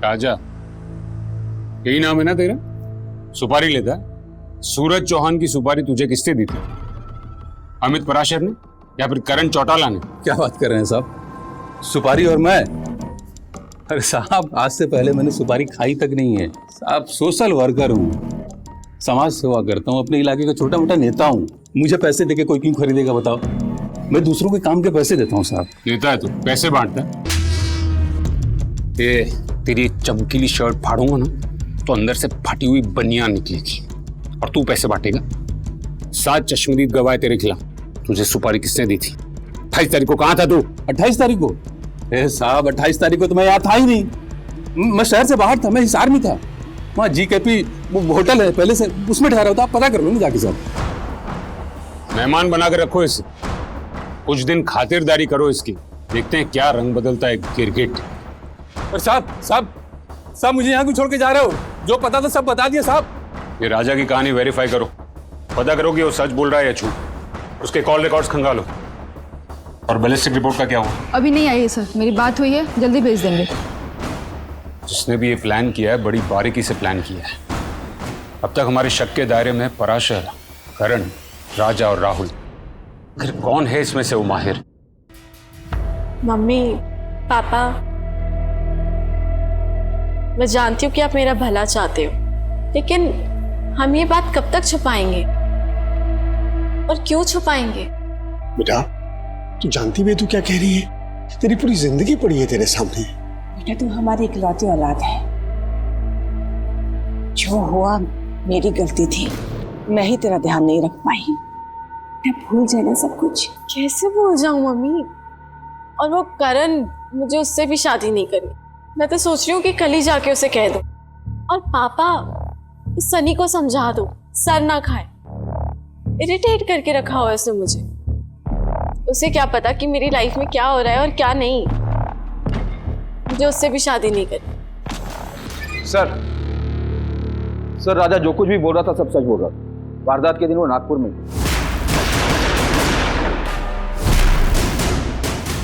राजा, यही नाम है ना तेरा? सुपारी लेता है? सूरज चौहान की सुपारी तुझे किसने दी थी? अमित पराशर ने या फिर करण चौटाला ने?
क्या बात कर रहे हैं साहब, सुपारी और मैं? अरे साहब आज से पहले मैंने सुपारी खाई तक नहीं है साहब। सोशल वर्कर हूँ, समाज सेवा करता हूँ, अपने इलाके का छोटा मोटा नेता हूँ। मुझे पैसे देके कोई क्यों खरीदेगा बताओ? मैं दूसरों के काम के पैसे देता हूँ साहब।
नेता है तू, पैसे बांटता है। ये तेरी चमकीली शर्ट फाड़ूंगा ना तो अंदर से फटी हुई बनियान निकलेगी, और तू पैसे बांटेगा। 7 चश्मदीद गवाह तेरे खिलाफ। तुझे सुपारी किसने दी थी? 28 तारीख को कहाँ था तू?
28 तारीख को? साहब 28 तारीख को तो मैं यहाँ था ही नहीं, मैं शहर से बाहर था, मैं हिसार में था। वहाँ GKP वो होटल है पहले से, उसमें ठहरा होता, आप पता कर लो ना जाके साहब।
मेहमान बना कर रखो इसे, कुछ दिन खातिरदारी करो इसकी, देखते हैं क्या रंग बदलता है गिरगिट।
और साहब मुझे यहाँ क्यों छोड़ के जा रहे हो? जो पता था सब बता दिया साहब।
ये राजा की कहानी वेरीफाई करो, पता करो कि वो सच बोल रहा है या झूठ। उसके कॉल रिकॉर्ड्स खंगालो। और बैलिस्टिक रिपोर्ट का क्या हुआ?
अभी नहीं आई है सर, मेरी बात हुई है, जल्दी भेज देंगे।
जिसने भी ये प्लान किया है बड़ी बारीकी से प्लान किया है। अब तक हमारे शक के दायरे में पराशर, करण, राजा और राहुल। आखिर कौन है इसमें से वो माहिर?
मम्मी, पापा, मैं जानती हूँ कि आप मेरा भला चाहते हो, लेकिन हम ये बात कब तक छुपाएंगे और क्यों छुपाएंगे?
बेटा तू जानती भी है तू क्या कह रही है? तेरी पूरी जिंदगी पड़ी है तेरे सामने।
बेटा तू हमारी इकलौती औलाद है, जो हुआ मेरी गलती थी, मैं ही तेरा ध्यान नहीं रख पाई। बेटा भूल जाना सब कुछ।
कैसे भूल जाऊं मम्मी? और वो करण, मुझे उससे भी शादी नहीं करनी। मैं तो सोच रही हूँ कि कल ही जाके उसे कह दो। और पापा, सनी को समझा दो, सर ना खाए। इरिटेट करके रखा हुआ है उसने मुझे। उसे क्या पता कि मेरी लाइफ में क्या हो रहा है और क्या नहीं। मुझे उससे भी शादी नहीं करनी।
सर राजा जो कुछ भी बोल रहा था सब सच बोल रहा था। वारदात के दिन वो नागपुर में थी।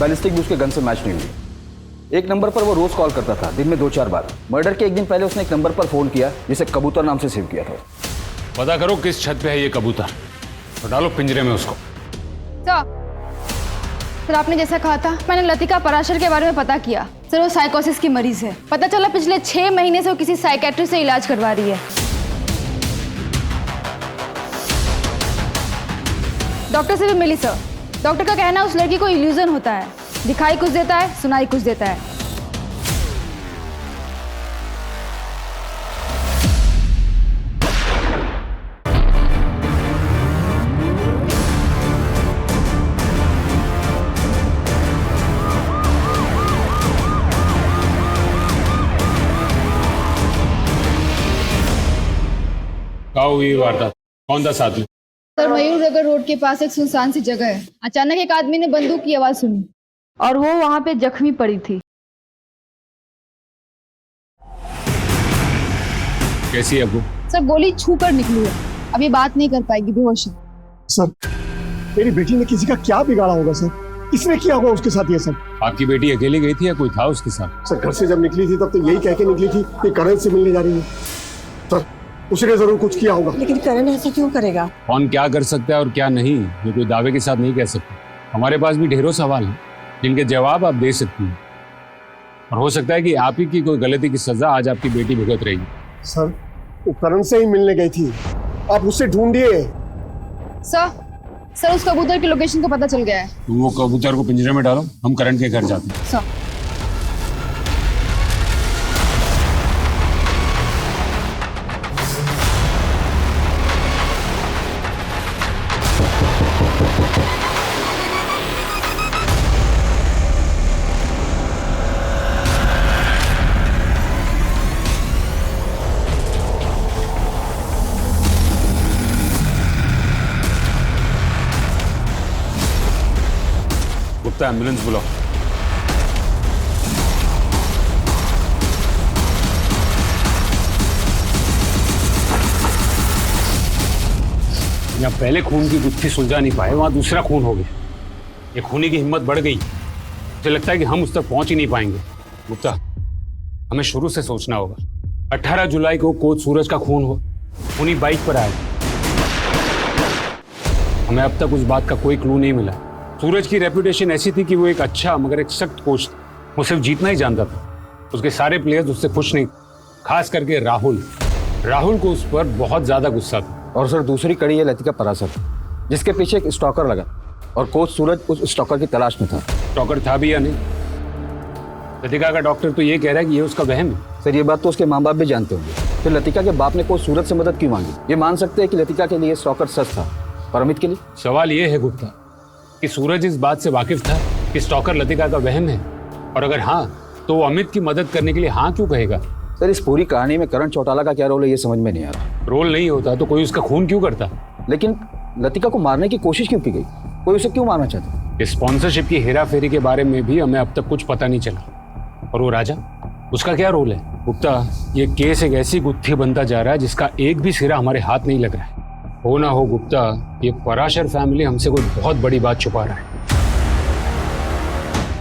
बैलिस्टिक भी उसके गन से मैच नहीं हुई। एक नंबर पर वो रोज कॉल करता था, दिन में 2-4 बार। मर्डर के एक दिन पहले उसने एक नंबर पर फोन किया जिसे कबूतर नाम से सेव किया था।
पता करो किस छत पे है ये कबूतर, तो डालो पिंजरे में उसको।
सर आपने जैसा कहा था, मैंने लतिका पराशर के बारे में पता किया। सर वो साइकोसिस की मरीज है। पता चला पिछले 6 महीने से वो किसी साइकेट्रिस्ट से इलाज करवा रही है। डॉक्टर से भी मिली सर। डॉक्टर का कहना है उस लड़की को इल्यूजन होता है, दिखाई कुछ देता है, सुनाई कुछ देता है।
कहाँ हुई वारदात? कौन था साथ में?
सर, मयूर नगर रोड के पास एक सुनसान सी जगह है। अचानक एक आदमी ने बंदूक की आवाज सुनी और वो वहां पे जख्मी पड़ी थी।
कैसी है वो?
सर, गोली छू कर निकली है, अभी बात नहीं कर पाएगी, बेहोश है।
सर, मेरी बेटी ने किसी का क्या बिगाड़ा होगा सर? किसने किया होगा उसके साथ ये सब?
आपकी बेटी अकेली गई थी या कोई था उसके साथ?
सर, घर से जब निकली थी तब तो यही कह के निकली थी कि करण से मिलने जा रही है। सर, उसने जरूर कुछ किया होगा।
लेकिन करण ऐसा क्यों करेगा?
कौन क्या कर सकता है और क्या नहीं, ये कोई दावे के साथ नहीं कह सकते। हमारे पास भी ढेरों सवाल हैं जिनके जवाब आप दे सकती हैं, और हो सकता है कि आप ही की कोई गलती की सजा आज आपकी बेटी भुगत रही है।
सर, वो करण से ही मिलने गई थी, आप उससे ढूंढिए।
सर, उस कबूतर की लोकेशन का पता चल गया है।
तुम वो कबूतर को पिंजरे में डालो, हम करण के घर जाते हैं।
सर,
गुप्ता, एम्बुलेंस बुलाओ। यहाँ पहले खून की गुत्थी सुलझा नहीं पाए, वहां दूसरा खून हो गया। ये खूनी की हिम्मत बढ़ गई। मुझे लगता है कि हम उस तक पहुंच ही नहीं पाएंगे। गुप्ता, हमें शुरू से सोचना होगा। 18 जुलाई को कोच सूरज का खून हो, खूनी बाइक पर आए। हमें अब तक उस बात का कोई क्लू नहीं मिला। सूरज की रेपुटेशन ऐसी थी कि वो एक अच्छा मगर एक सख्त कोच था। वो सिर्फ जीतना ही जानता था। उसके सारे प्लेयर्स उससे खुश नहीं, खास करके राहुल को उस पर बहुत ज्यादा गुस्सा था।
और सर, दूसरी कड़ी है लतिका परासर, जिसके पीछे एक स्टॉकर लगा और कोच सूरज उस स्टॉकर की तलाश में था।
स्टॉकर था भी या नहीं? लतिका का डॉक्टर तो ये कह रहा है कि ये उसका वहम है।
सर, ये बात तो उसके माँ बाप भी जानते होंगे। फिर लतिका के बाप ने कोच सूरज से मदद क्यों मांगी? ये मान सकते हैं कि लतिका के लिए स्टॉकर सच था, पर अमित के लिए?
सवाल ये है गुप्ता कि सूरज इस बात से वाकिफ था कि स्टॉकर लतिका का वहम है, और अगर हाँ तो वो अमित की मदद करने के लिए हाँ क्यों कहेगा?
सर, इस पूरी कहानी में करण चौटाला का क्या रोल है, ये समझ में नहीं आ रहा।
रोल नहीं होता तो कोई उसका खून क्यों करता?
लेकिन लतिका को मारने की कोशिश क्यों की गई? कोई उसे क्यों मारना चाहता?
स्पॉन्सरशिप की हेरा फेरी के बारे में भी हमें अब तक कुछ पता नहीं चला। और वो राजा, उसका क्या रोल है? गुप्ता, ये केस एक ऐसी गुत्थी बनता जा रहा है जिसका एक भी सिरा हमारे हाथ नहीं लग रहा है। हो ना हो गुप्ता, ये पराशर फैमिली हमसे कोई बहुत बड़ी बात छुपा रहा है।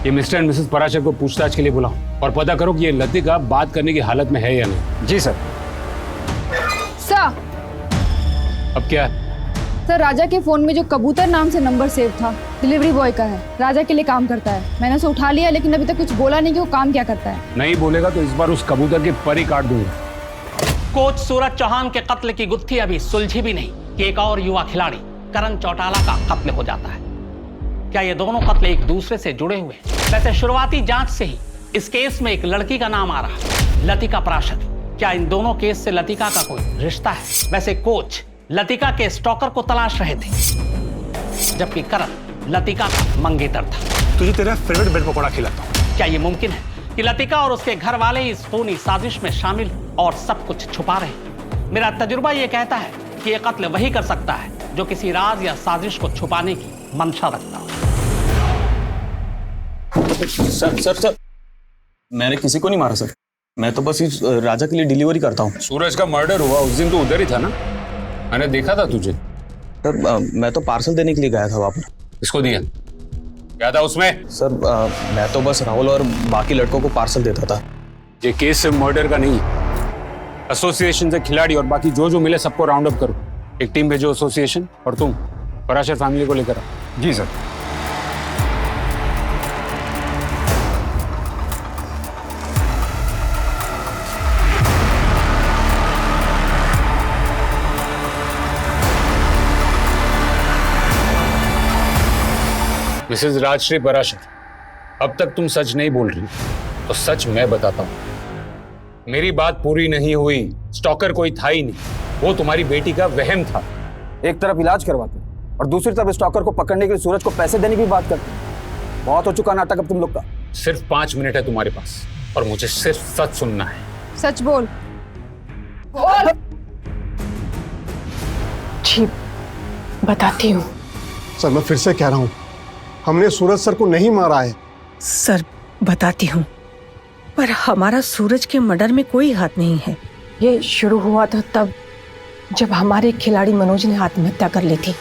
ये मिस्टर एंड मिसेस पराशर को पूछताछ के लिए बुलाओ और पता करो कि ये लतिका बात करने की हालत में है या नहीं।
जी सर।
सर,
अब क्या?
सर, राजा के फोन में जो कबूतर नाम से नंबर सेव था, डिलीवरी बॉय का है, राजा के लिए काम करता है। मैंने उसे उठा लिया, लेकिन अभी तक कुछ बोला नहीं कि वो काम क्या करता है।
नहीं बोलेगा तो इस बार उस कबूतर के पर ही काट दूंगा।
कोच सूरज चौहान के कत्ल की गुत्थी अभी सुलझी भी नहीं कि एक और युवा खिलाड़ी करण चौटाला का कत्ल हो जाता है। क्या ये दोनों कत्ल एक दूसरे से जुड़े हुए? वैसे शुरुआती जांच से ही इस केस में एक लड़की का नाम आ रहा है, लतिका पराशर। क्या इन दोनों केस से लतिका का कोई रिश्ता है? वैसे कोच लतिका के स्टॉकर को तलाश रहे थे, जबकि करण लतिका का मंगेतर था।
तुझे तेरा फेवरेट ब्रेड पकौड़ा खिलाता हूँ।
क्या ये मुमकिन है कि लतिका और उसके घर वाले इस खूनी साजिश में शामिल और सब कुछ छुपा रहे हैं? मेरा तजुर्बा ये कहता है कि ये कत्ल वही कर सकता है जो किसी राज या साजिश को छुपाने की मंशा रखता हो।
सर, मैंने किसी को नहीं मारा सर। मैं तो बस इस राजा के लिए डिलीवरी करता हूँ।
सूरज का मर्डर हुआ उस दिन तो उधर ही था ना? मैंने देखा था तुझे।
सर, मैं तो पार्सल देने के लिए गया था वहाँ पर।
किसको दिया? क्या था उसमें?
सर, मैं तो बस राहुल और बाकी लड़कों को पार्सल देता था।
ये केस सिर्फ मर्डर का नहीं है। एसोसिएशन से खिलाड़ी और बाकी जो मिले सबको राउंड अप करो। एक टीम भेजो एसोसिएशन, और तुम पराशर फैमिली को लेकर आओ।
जी सर।
मिसेस राजश्री पराशर, अब तक तुम सच नहीं बोल रही, तो सच मैं बताता हूँ। मेरी बात पूरी नहीं हुई। स्टॉकर कोई था ही नहीं, वो तुम्हारी बेटी का वहम था।
एक तरफ इलाज करवाते और दूसरी तरफ स्टॉकर को पकड़ने के लिए सूरज को पैसे देने की बात करते। बहुत हो चुका नाटक अब तुम लोग का।
सिर्फ 5 मिनट है तुम्हारे पास और मुझे सिर्फ सच सुनना है।
सच बोल। बोल।
जी बताती हूँ।
सर मैं फिर से कह रहा हूँ, हमने सूरज सर को नहीं मारा है।
सर बताती हूँ, पर हमारा सूरज के मर्डर में कोई हाथ नहीं है। ये शुरू हुआ था तब जब हमारे खिलाड़ी मनोज ने आत्महत्या कर ली थी।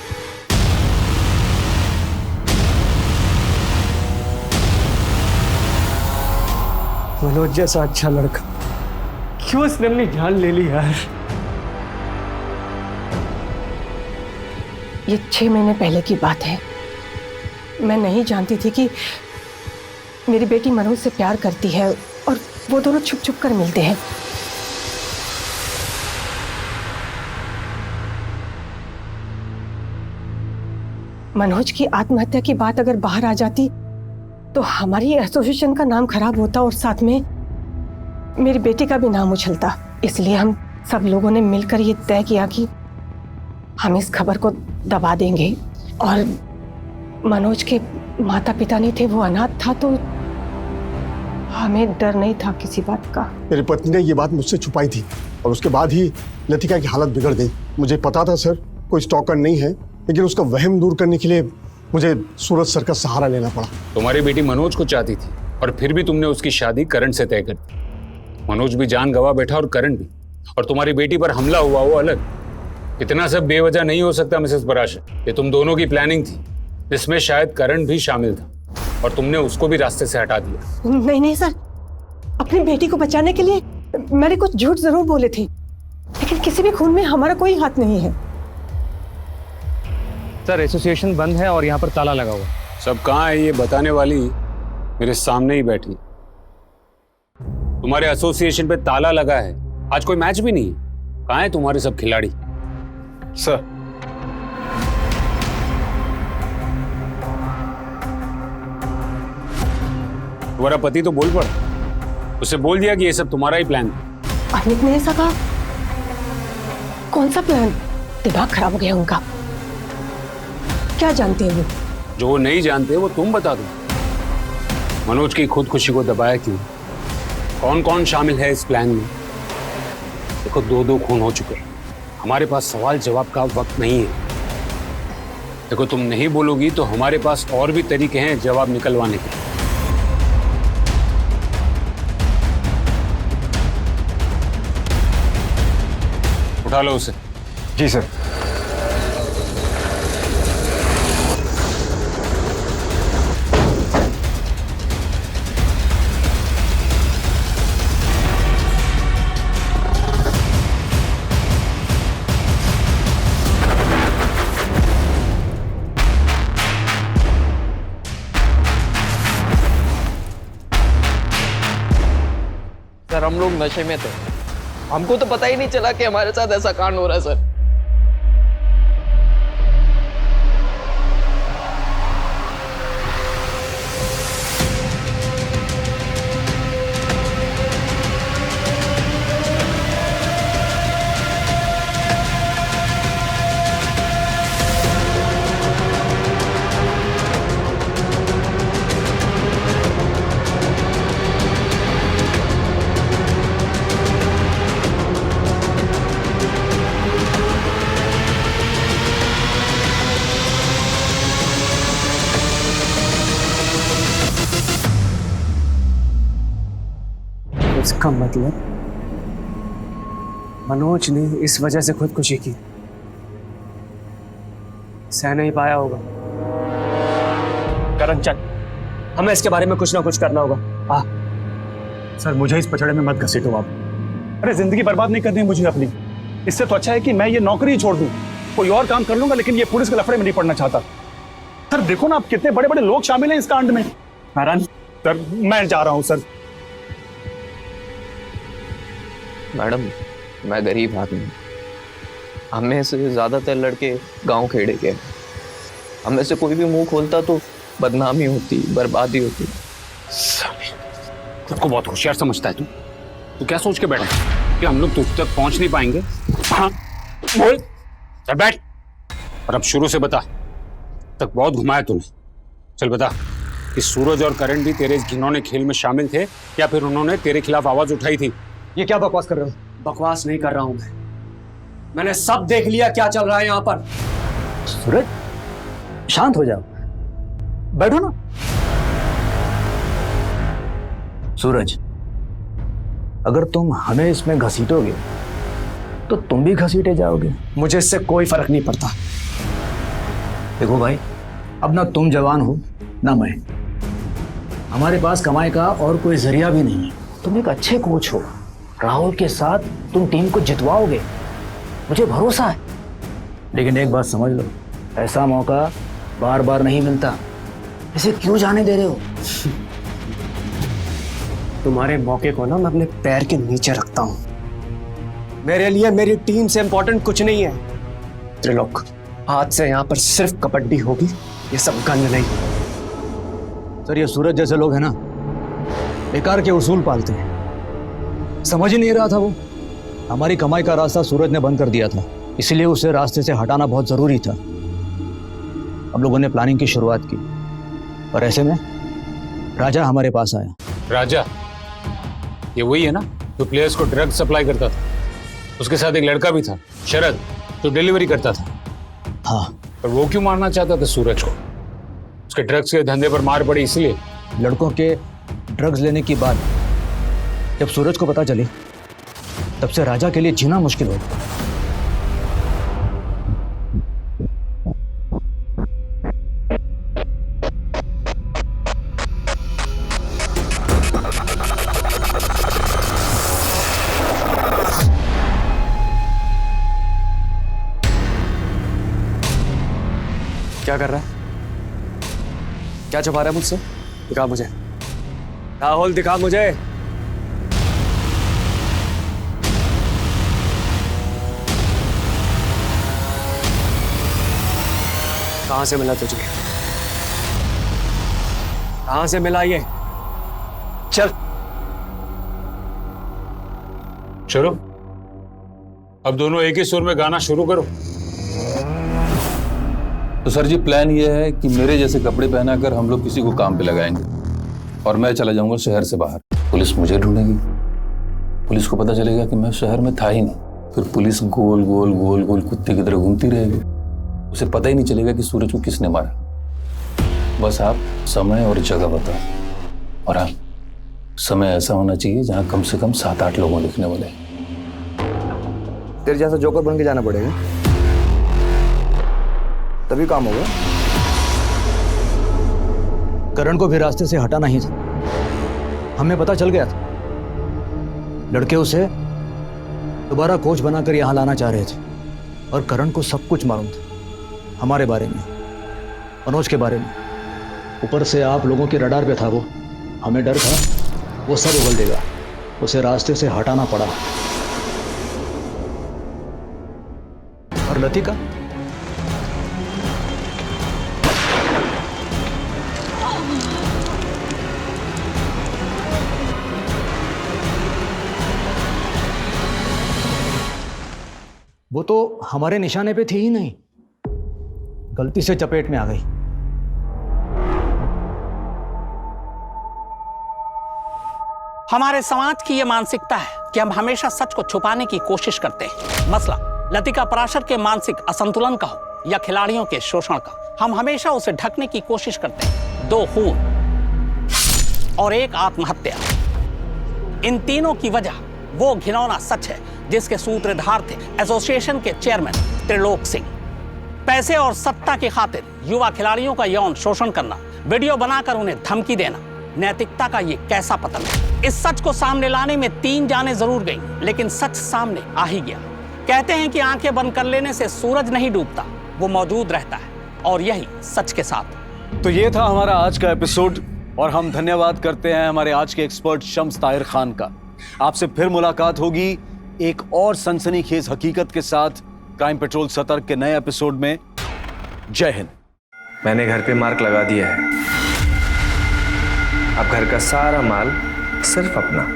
मनोज जैसा अच्छा लड़का क्यों उसने अपनी जान ले ली यार?
ये 6 महीने पहले की बात है। मैं नहीं जानती थी कि मेरी बेटी मनोज से प्यार करती है और वो दोनों छुप छुप कर मिलते हैं। मनोज की आत्महत्या की बात अगर बाहर आ जाती तो हमारी एसोसिएशन का नाम खराब होता और साथ में मेरी बेटी का भी नाम उछलता। इसलिए हम सब लोगों ने मिलकर ये तय किया कि हम इस खबर को दबा देंगे। और मनोज के माता पिता नहीं थे, वो अनाथ था, तो हमें डर नहीं था किसी बात का।
मेरी पत्नी ने ये बात मुझसे छुपाई थी और उसके बाद ही लतिका की हालत बिगड़ गई। मुझे पता था सर कोई स्टॉकर नहीं है, लेकिन उसका वहम दूर करने के लिए मुझे सूरज सर का सहारा लेना पड़ा।
तुम्हारी बेटी मनोज को चाहती थी और फिर भी तुमने उसकी शादी करण से तय कर दी। मनोज भी जान गवा बैठा और करण भी, और तुम्हारी बेटी पर हमला हुआ वो अलग। इतना सब बेवजह नहीं हो सकता मिसेस पराशर। ये तुम दोनों की प्लानिंग थी, जिसमें शायद करण भी शामिल था और तुमने उसको भी रास्ते से हटा दिया।
नहीं नहीं सर, अपनी बेटी को बचाने के लिए मैंने कुछ झूठ जरूर बोले थे, लेकिन किसी भी खून में हमारा कोई हाथ नहीं है।
सर एसोसिएशन बंद है और यहाँ पर ताला लगा हुआ।
सब कहाँ है ये बताने वाली मेरे सामने ही बैठी। तुम्हारे एसोसिएशन पे ताला लगा है, आज कोई मैच भी नहीं है। कहाँ है तुम्हारे सब खिलाड़ी?
सर
तुम्हारा पति तो बोल पड़ा, उसे बोल दिया कि ये सब तुम्हारा ही प्लान था।
अमित ने ऐसा कहा? कौन सा प्लान? दिमाग खराब हो गया उनका। क्या जानते हैं वो?
जो वो नहीं जानते वो तुम बता दो। मनोज की खुदकुशी को दबाया क्यों? कौन कौन शामिल है इस प्लान में? देखो 2-2 खून हो चुके हैं, हमारे पास सवाल जवाब का वक्त नहीं है। देखो तुम नहीं बोलोगी तो हमारे पास और भी तरीके हैं जवाब निकलवाने के। उठा लो उसे।
जी सर।
सर हम लोग नशे में थे, हमको तो पता ही नहीं चला कि हमारे साथ ऐसा कांड हो रहा है सर।
इसका मतलब मनोज ने इस वजह से खुदकुशी की, सह नहीं पाया होगा। करण चल, हमें इसके बारे में कुछ ना कुछ करना होगा।
सर मुझे इस पचड़े में मत घसीटो आप। अरे जिंदगी बर्बाद नहीं करनी मुझे अपनी। इससे तो अच्छा है कि मैं ये नौकरी ही छोड़ दूं, कोई और काम कर लूंगा, लेकिन ये पुलिस के लफड़े में नहीं पड़ना चाहता। सर देखो ना आप, कितने बड़े बड़े लोग शामिल हैं इस कांड में।
करण
सर मैं जा रहा हूं सर।
मैडम मैं गरीब आदमी, हमें से ज्यादातर लड़के गांव खेड़े के, हमें से कोई भी मुंह खोलता तो बदनामी होती, बर्बादी होती।
खुद को बहुत होशियार समझता है तू क्या सोच के बैठा कि हम लोग तुझ तक पहुंच नहीं पाएंगे? हाँ बोल, चल बैठ। और अब शुरू से बता, तक बहुत घुमाया तूने। चल बता कि सूरज और करण भी तेरे इस घिनौने खेल में शामिल थे या फिर उन्होंने तेरे खिलाफ आवाज उठाई थी?
ये क्या बकवास कर रहे हो? बकवास नहीं कर रहा हूं मैं। मैंने सब देख लिया क्या चल रहा है यहाँ पर।
सूरज शांत हो जाओ, बैठो ना। सूरज, अगर तुम हमें इसमें घसीटोगे तो तुम भी घसीटे जाओगे।
मुझे इससे कोई फर्क नहीं पड़ता।
देखो भाई, अब ना तुम जवान हो ना मैं, हमारे पास कमाई का और कोई जरिया भी नहीं है। तुम एक अच्छे कोच हो, राहुल के साथ तुम टीम को जितवाओगे, मुझे भरोसा है। लेकिन एक बात समझ लो, ऐसा मौका बार बार नहीं मिलता, इसे क्यों जाने दे रहे हो?
तुम्हारे मौके को ना मैं अपने पैर के नीचे रखता हूं। मेरे लिए मेरी टीम से इंपॉर्टेंट कुछ नहीं है। त्रिलोक, आज से यहाँ पर सिर्फ कबड्डी होगी, ये सब गंद नहीं।
सर, ये सूरज जैसे लोग हैं ना, बेकार के उसूल पालते हैं। समझ ही नहीं रहा था वो, हमारी कमाई का रास्ता सूरज ने बंद कर दिया था, इसलिए उसे रास्ते से हटाना बहुत जरूरी था। हम लोगों ने प्लानिंग की शुरुआत की और ऐसे में राजा हमारे पास आया।
राजा, ये वही है ना जो प्लेयर्स को ड्रग सप्लाई करता था? उसके साथ एक लड़का भी था, शरद, जो डिलीवरी करता था।
हाँ।
पर वो क्यों मारना चाहता था सूरज को? उसके ड्रग्स के धंधे पर मार पड़ी इसलिए?
लड़कों के ड्रग्स लेने की बात जब सूरज को पता चली, तब से राजा के लिए जीना मुश्किल हो गया।
क्या कर रहा है? क्या छुपा रहा है मुझसे? दिखा मुझे। राहुल, दिखा मुझे। कहां से मिला तुझे? कहां से मिला ये? चल
चलो, अब दोनों एक ही सुर में गाना शुरू करो।
तो सर जी, प्लान ये है कि मेरे जैसे कपड़े पहनाकर हम लोग किसी को काम पे लगाएंगे और मैं चला जाऊंगा शहर से बाहर। पुलिस मुझे ढूंढेगी, पुलिस को पता चलेगा कि मैं शहर में था ही नहीं। फिर पुलिस गोल गोल गोल गोल कुत्ते की तरह घूमती रहेगी, उसे पता ही नहीं चलेगा कि सूरज को किसने मारा। बस आप समय और जगह बताओ, और हाँ, समय ऐसा होना चाहिए जहाँ कम से कम 7-8 लोगों लिखने वाले।
तेरे जैसा जोकर बन के जाना पड़ेगा, तभी काम होगा। करण को भी रास्ते से हटाना ही था, हमें पता चल गया था। लड़के उसे दोबारा कोच बनाकर यहां लाना चाह रहे थे और करण को सब कुछ मालूम था, हमारे बारे में, मनोज के बारे में। ऊपर से आप लोगों के रडार पे था वो, हमें डर था वो सब उगल देगा, उसे रास्ते से हटाना पड़ा। और लतिका, वो तो हमारे निशाने पे थी ही नहीं, गलती से चपेट में आ गई।
हमारे समाज की यह मानसिकता है कि हम हमेशा सच को छुपाने की कोशिश करते हैं। मसला लतिका पराशर के मानसिक असंतुलन का हो या खिलाड़ियों के शोषण का, हम हमेशा उसे ढकने की कोशिश करते हैं। 2 खून और 1 आत्महत्या, इन तीनों की वजह वो घिनौना सच है जिसके सूत्रधार थे एसोसिएशन के चेयरमैन त्रिलोक सिंह। पैसे और सत्ता की खातिर युवा खिलाड़ियों का यौन शोषण करना, वीडियो बनाकर उन्हें धमकी देना, नैतिकता का ये कैसा पतन है। इस सच को सामने लाने में 3 जानें जरूर गईं, लेकिन सच सामने आ ही गया। कहते हैं कि आंखें बंद कर लेने से सूरज नहीं डूबता, वो मौजूद रहता है, और यही सच के साथ।
तो ये था हमारा आज का एपिसोड, और हम धन्यवाद करते हैं हमारे आज के एक्सपर्ट शम्स ताहिर खान का। आपसे फिर मुलाकात होगी एक और सनसनीखेज हकीकत के साथ क्राइम पेट्रोल सतर्क के नए एपिसोड में। जय हिंद।
मैंने घर पे मार्क लगा दिया है, अब घर का सारा माल सिर्फ अपना।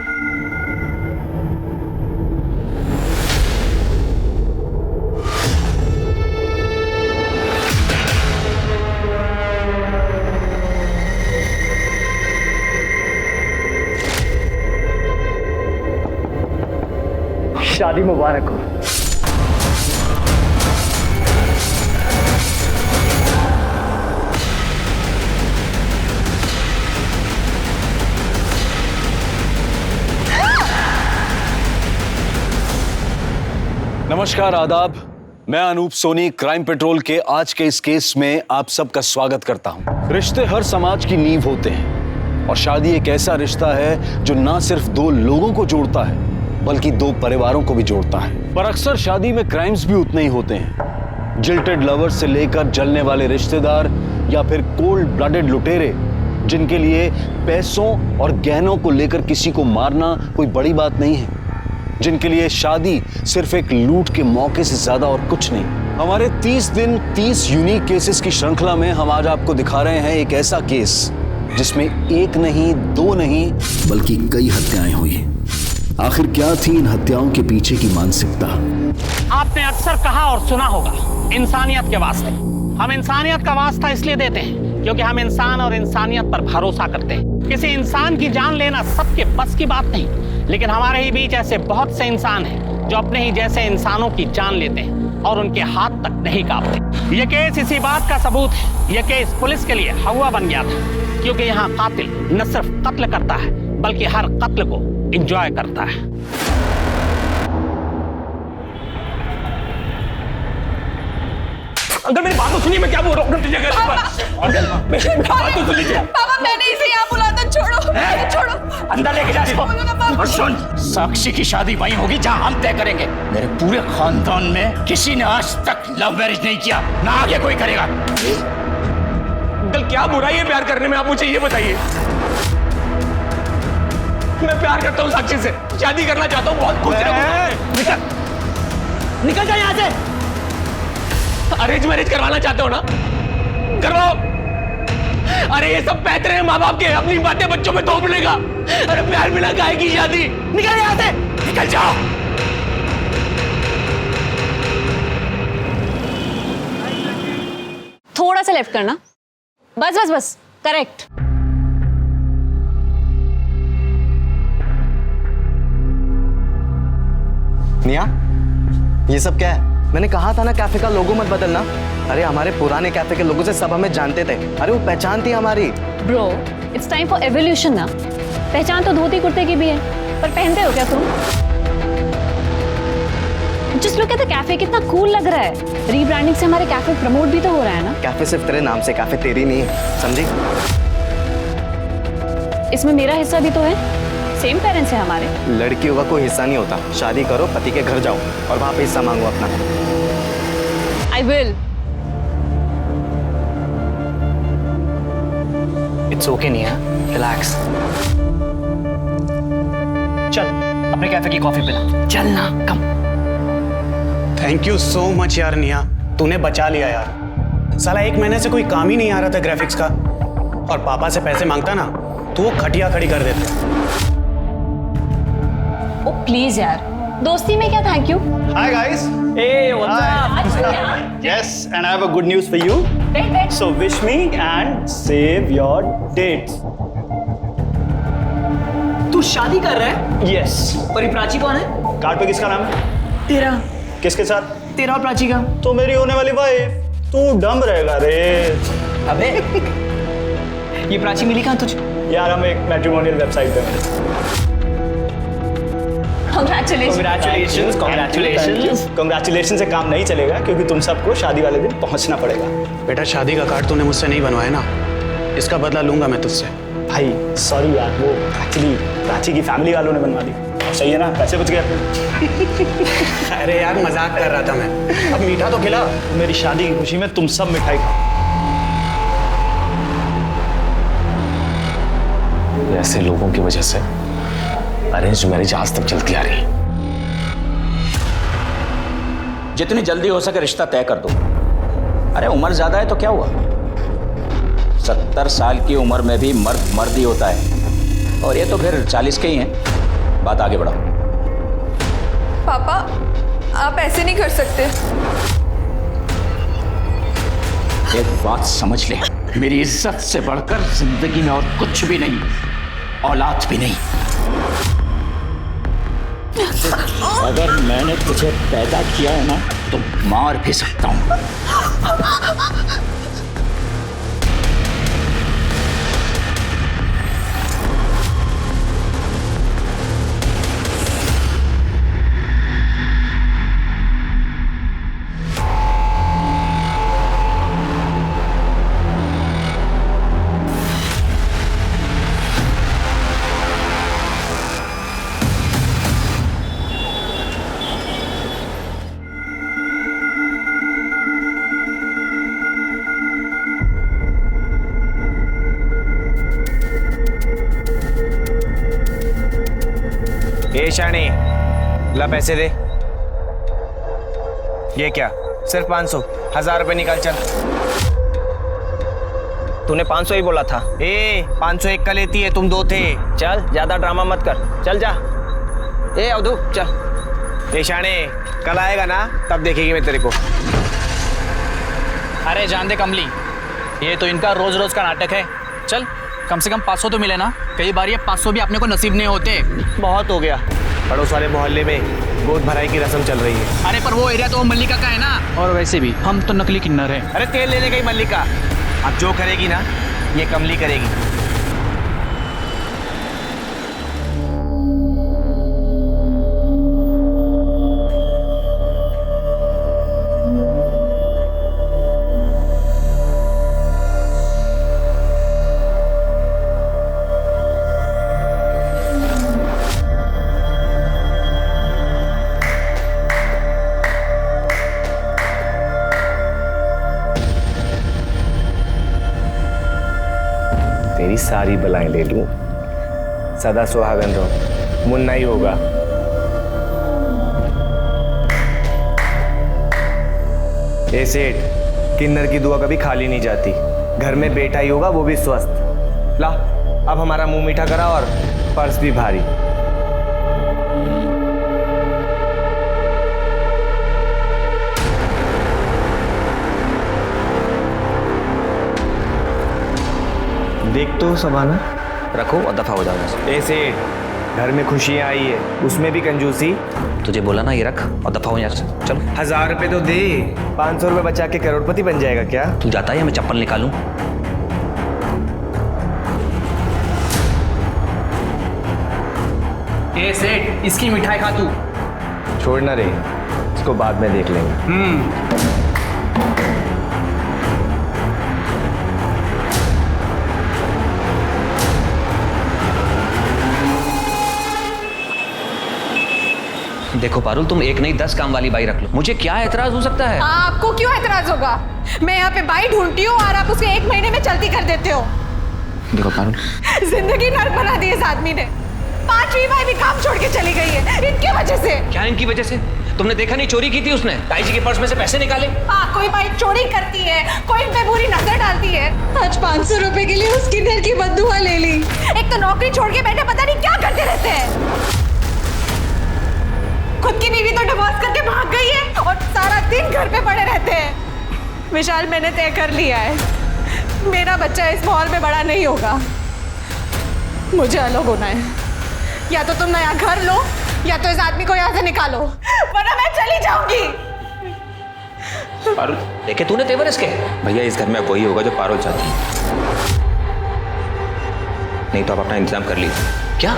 शादी मुबारक हो।
नमस्कार, आदाब। मैं अनूप सोनी क्राइम पेट्रोल के आज के इस केस में आप सबका स्वागत करता हूं। रिश्ते हर समाज की नींव होते हैं और शादी एक ऐसा रिश्ता है जो ना सिर्फ दो लोगों को जोड़ता है बल्कि दो परिवारों को भी जोड़ता है। पर अक्सर शादी में क्राइम्स भी उतने ही होते हैं। जिल्टेड लवर्स से लेकर जलने वाले रिश्तेदार या फिर कोल्ड ब्लडेड लुटेरे जिनके लिए पैसों और गहनों को लेकर किसी को मारना कोई बड़ी बात नहीं है, जिनके लिए शादी सिर्फ एक लूट के मौके से ज्यादा और कुछ नहीं। हमारे 30 दिन 30 यूनिक केसेस की श्रृंखला में हम आज आपको दिखा रहे हैं एक ऐसा केस जिसमें एक नहीं, दो नहीं,
बल्कि कई हत्याएं हुई। आखिर क्या थी इन हत्याओं के पीछे की मानसिकता?
आपने अक्सर कहा और सुना होगा, इंसानियत के वास्ते। हम इंसानियत का वास्ता इसलिए देते हैं क्योंकि हम इंसान और इंसानियत पर भरोसा करते हैं। किसी इंसान की जान लेना सबके बस की बात नहीं, लेकिन हमारे ही बीच ऐसे बहुत से इंसान हैं जो अपने ही जैसे इंसानों की जान लेते हैं और उनके हाथ तक नहीं कांपते। ये केस इसी बात का सबूत है। ये केस पुलिस के लिए हवा बन गया था, क्योंकि यहाँ कातिल न सिर्फ कत्ल करता है बल्कि हर कत्ल को एंजॉय करता है।
अंकल मेरी बात तो सुनिए, मैं क्या बोल रहा हूँ। मेरी बात तो सुन लीजिए।
पापा मैंने इसे यहाँ बुलाया था, छोड़ो छोड़ो।
अंदर लेके जा इसको। और सुन, साक्षी की शादी वहीं होगी जहाँ हम तय करेंगे। मेरे पूरे खानदान में किसी ने आज तक लव मैरिज नहीं किया, ना आगे कोई करेगा। अंकल क्या बुराई है प्यार करने में, आप मुझे ये बताइए। मैं प्यार करता हूँ साक्षी से, शादी करना चाहता हूँ, बहुत खुश रहूंगा। निकल जा यहाँ से। अरेंज मैरिज करवाना चाहते हो ना, करवाओ। अरे ये सब पैतरे हैं माँ बाप के, अपनी बातें बच्चों में थोप लेगा। अरे प्यार बिना काहे की शादी, निकल यहाँ से, निकल जाओ।
थोड़ा सा लेफ्ट करना, बस बस बस, करेक्ट।
निया, ये सब क्या है? मैंने कहा था ना कैफे का लोगो मत बदलना। अरे हमारे पुराने कैफे के लोगों से सब हमें जानते थे। अरे वो पहचान थी हमारी।
Bro, it's time for evolution ना। पहचान तो धोती कुर्ते की भी है, पर पहनते हो क्या तुम? Just look at the cafe, कितना कूल लग रहा है। रीब्रांडिंग से हमारे कैफे प्रमोट भी तो हो रहा है ना।
कैफे सिर्फ तेरे नाम से, कैफे तेरी नहीं है, समझी?
इसमें मेरा हिस्सा भी तो है, सेम पेरेंट्स है हमारे।
लड़कियों का कोई हिस्सा नहीं होता। शादी करो, पति के घर जाओ और वहां पे हिस्सा मांगो अपना।
I will.
इट्स ओके निया, रिलैक्स। चल अपने कैफे की कॉफी पिला। चल ना, कम।
थैंक यू सो मच यार निया, तूने बचा लिया यार। साला 1 महीने से कोई काम ही नहीं आ रहा था ग्राफिक्स का, और पापा से पैसे मांगता ना तो वो खटिया खड़ी कर देते।
ओ प्लीज यार, दोस्ती में क्या thank you.
Hi guys.
Hey, what's up?
Yes, and I have a good news for you. So wish me and save your dates.
तू शादी कर रहा है?
Yes.
और ये प्राची कौन है?
कार्ड पे किसका नाम है?
तेरा।
किसके साथ?
तेरा और प्राची का।
तो मेरी होने वाली वाइफ। तू डम रहेगा रे।
अबे ये प्राची मिली कहाँ तुझे?
यार हम एक मैट्रिमोनियल वेबसाइट पे। Congratulations से काम नहीं चलेगा क्योंकि तुम सबको शादी वाले दिन पहुंचना पड़ेगा।
बेटा शादी का कार्ड तूने मुझसे नहीं बनवाया ना, इसका बदला लूंगा मैं तुझसे।
भाई सॉरी यार, वो एक्चुअली प्राची की फैमिली वालों ने बनवा दी। सही है ना, पैसे बच गए अपने।
अरे यार मजाक कर रहा था मैं, अब मीठा तो खिला।
मेरी शादी की खुशी में तुम सब मिठाई खाओ।
ऐसे लोगों की वजह से अरेंज मैरिज आज तक चलती आ रही है।
जितनी जल्दी हो सके रिश्ता तय कर दो। अरे उम्र ज्यादा है तो क्या हुआ, 70 साल की उम्र में भी मर्द मर्द ही होता है, और ये तो फिर 40 के ही हैं। बात आगे बढ़ाओ।
पापा आप ऐसे नहीं कर सकते।
एक बात समझ ले, मेरी इज्जत से बढ़कर जिंदगी में और कुछ भी नहीं, औलाद भी नहीं।
अगर मैंने तुझे पैदा किया है ना तो मार भी सकता हूँ।
ए शानी, ला पैसे दे। ये क्या, सिर्फ 500? 1000 रुपए निकाल चल।
तूने 500 ही बोला था।
500 एक का लेती है, तुम 2 थे।
चल ज्यादा ड्रामा मत कर, चल जा। अवधू चल।
ए शाने, कल आएगा ना तब देखेगी मैं तेरे को।
अरे जान दे कमली, ये तो इनका रोज रोज का नाटक है। चल कम से कम 500 तो मिले ना, कई बार ये 500 भी अपने को नसीब नहीं होते।
बहुत हो गया, पड़ोस वाले मोहल्ले में गोद भराई की रस्म चल रही है।
अरे पर वो एरिया तो मल्लिका का है ना, और वैसे भी हम तो नकली किन्नर हैं।
अरे तेल लेने गई मल्लिका, अब जो करेगी ना ये कमली करेगी। तेरी सारी बलाएं ले लूं, सदा सुहागन रहो, मुन्ना ही होगा। ए सेठ, किन्नर की दुआ कभी खाली नहीं जाती। घर में बेटा ही होगा, वो भी स्वस्थ। ला अब हमारा मुंह मीठा करा और पर्स भी भारी। देख तो सबाना,
रखो और दफा हो जाओ।
ऐसे घर में खुशियां आई है, उसमें भी कंजूसी।
तुझे बोला ना, ये रख और दफा हो यहाँ से। चलो
1000 रुपए तो दे, 500 रुपए बचा के करोड़पति बन जाएगा क्या?
तू जाता है या मैं चप्पल निकालूं?
ए सेठ, इसकी मिठाई खा तू।
छोड़ना रे, इसको बाद में देख लेंगे।
देखो पारुल, तुम एक नहीं 10 काम वाली बाई रख लो, मुझे क्या एतराज हो सकता है?
आपको क्यों एतराज होगा? मैं यहाँ पे बाई ढूंढती हूँ और आप उसे 1 महीने में चलती कर देते हो।
देखो पारुल,
जिंदगी नर्क बना दी इस आदमी ने। 5वीं बाई भी काम छोड़ के चली गई है इनकी वजह से।
क्या इनकी वजह से? तुमने देखा नहीं, चोरी की थी उसने, ताई जी के पर्स में से पैसे निकाले।
हाँ, कोई बाई चोरी करती है, कोई इन पे बुरी नजर डालती है। आज 500 रुपए के लिए उस किन्नर की बद्दुआ ले ली। एक तो नौकरी छोड़ के बैठे पता नहीं क्या करते रहते हैं। खुद की बीवी तो डिवोर्स करके भाग गई है और सारा दिन घर पे पड़े रहते हैं। विशाल, मैंने तय कर लिया है, मेरा बच्चा इस माहौल में बड़ा नहीं होगा। मुझे अलग होना है। या तो तुम नया घर लो या तो इस आदमी को यहाँ से निकालो, वरना मैं चली जाऊंगी।
पारुल, देखे तूने तेवर इसके?
भैया इस घर में वही होगा जो पारुल चाहती है, नहीं तो आप अपना इंतजाम कर लीजिए।
क्या?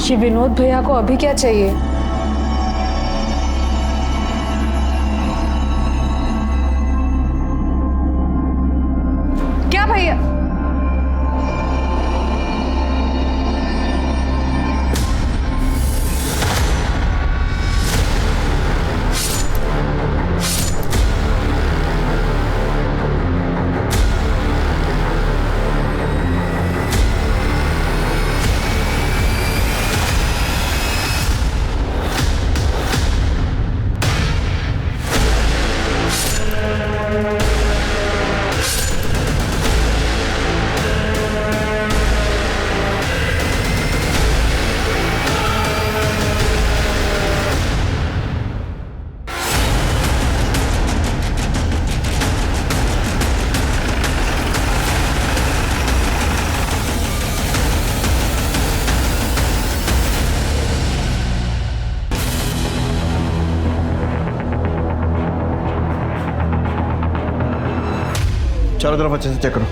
ये विनोद भैया को अभी क्या चाहिए? क्या भैया?
चारों तरफ अच्छे से चेक करो।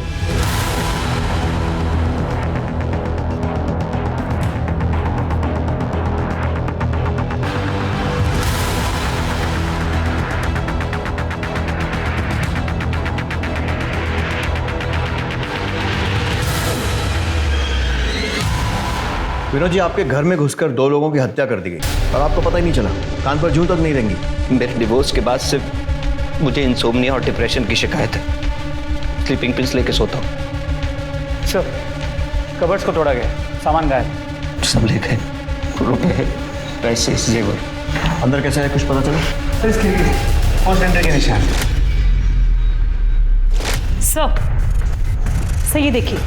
विनोद जी, आपके घर में घुसकर 2 लोगों की हत्या कर दी गई और आपको पता ही नहीं चला। कान पर जूं तक नहीं रहेंगी।
मेरे डिवोर्स के बाद सिर्फ मुझे इंसोम्निया और डिप्रेशन की शिकायत है। स्लीपिंग पिल्स लेके सोता हूँ।
सर, कबर्ड्स को तोड़ा गया, सामान गायब।
सब ले गए, रुपए, पैसे, जेवर।
अंदर कैसा है, कुछ पता चला?
सर, इस खिड़की से फर्स्ट एंट्री के निशान।
सर ये देखिए,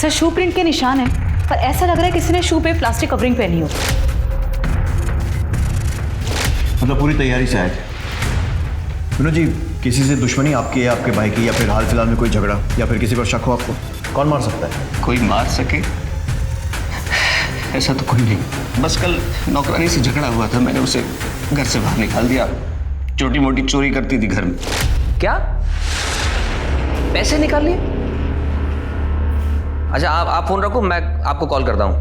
सर शू प्रिंट के निशान है, पर ऐसा लग रहा है किसी ने शू पे प्लास्टिक कवरिंग पहनी हो।
मतलब पूरी तैयारी से आए थे। विनोद जी, किसी से दुश्मनी आपकी या आपके भाई की, या फिर हाल फिलहाल में कोई झगड़ा, या फिर किसी पर शक हो आपको? कौन मार सकता है?
कोई मार सके ऐसा तो कोई नहीं। बस कल नौकरानी से झगड़ा हुआ था, मैंने उसे घर से बाहर निकाल दिया। छोटी मोटी चोरी करती थी घर में। क्या पैसे निकाल लिए? अच्छा, आप फोन रखो, मैं आपको कॉल करता हूं।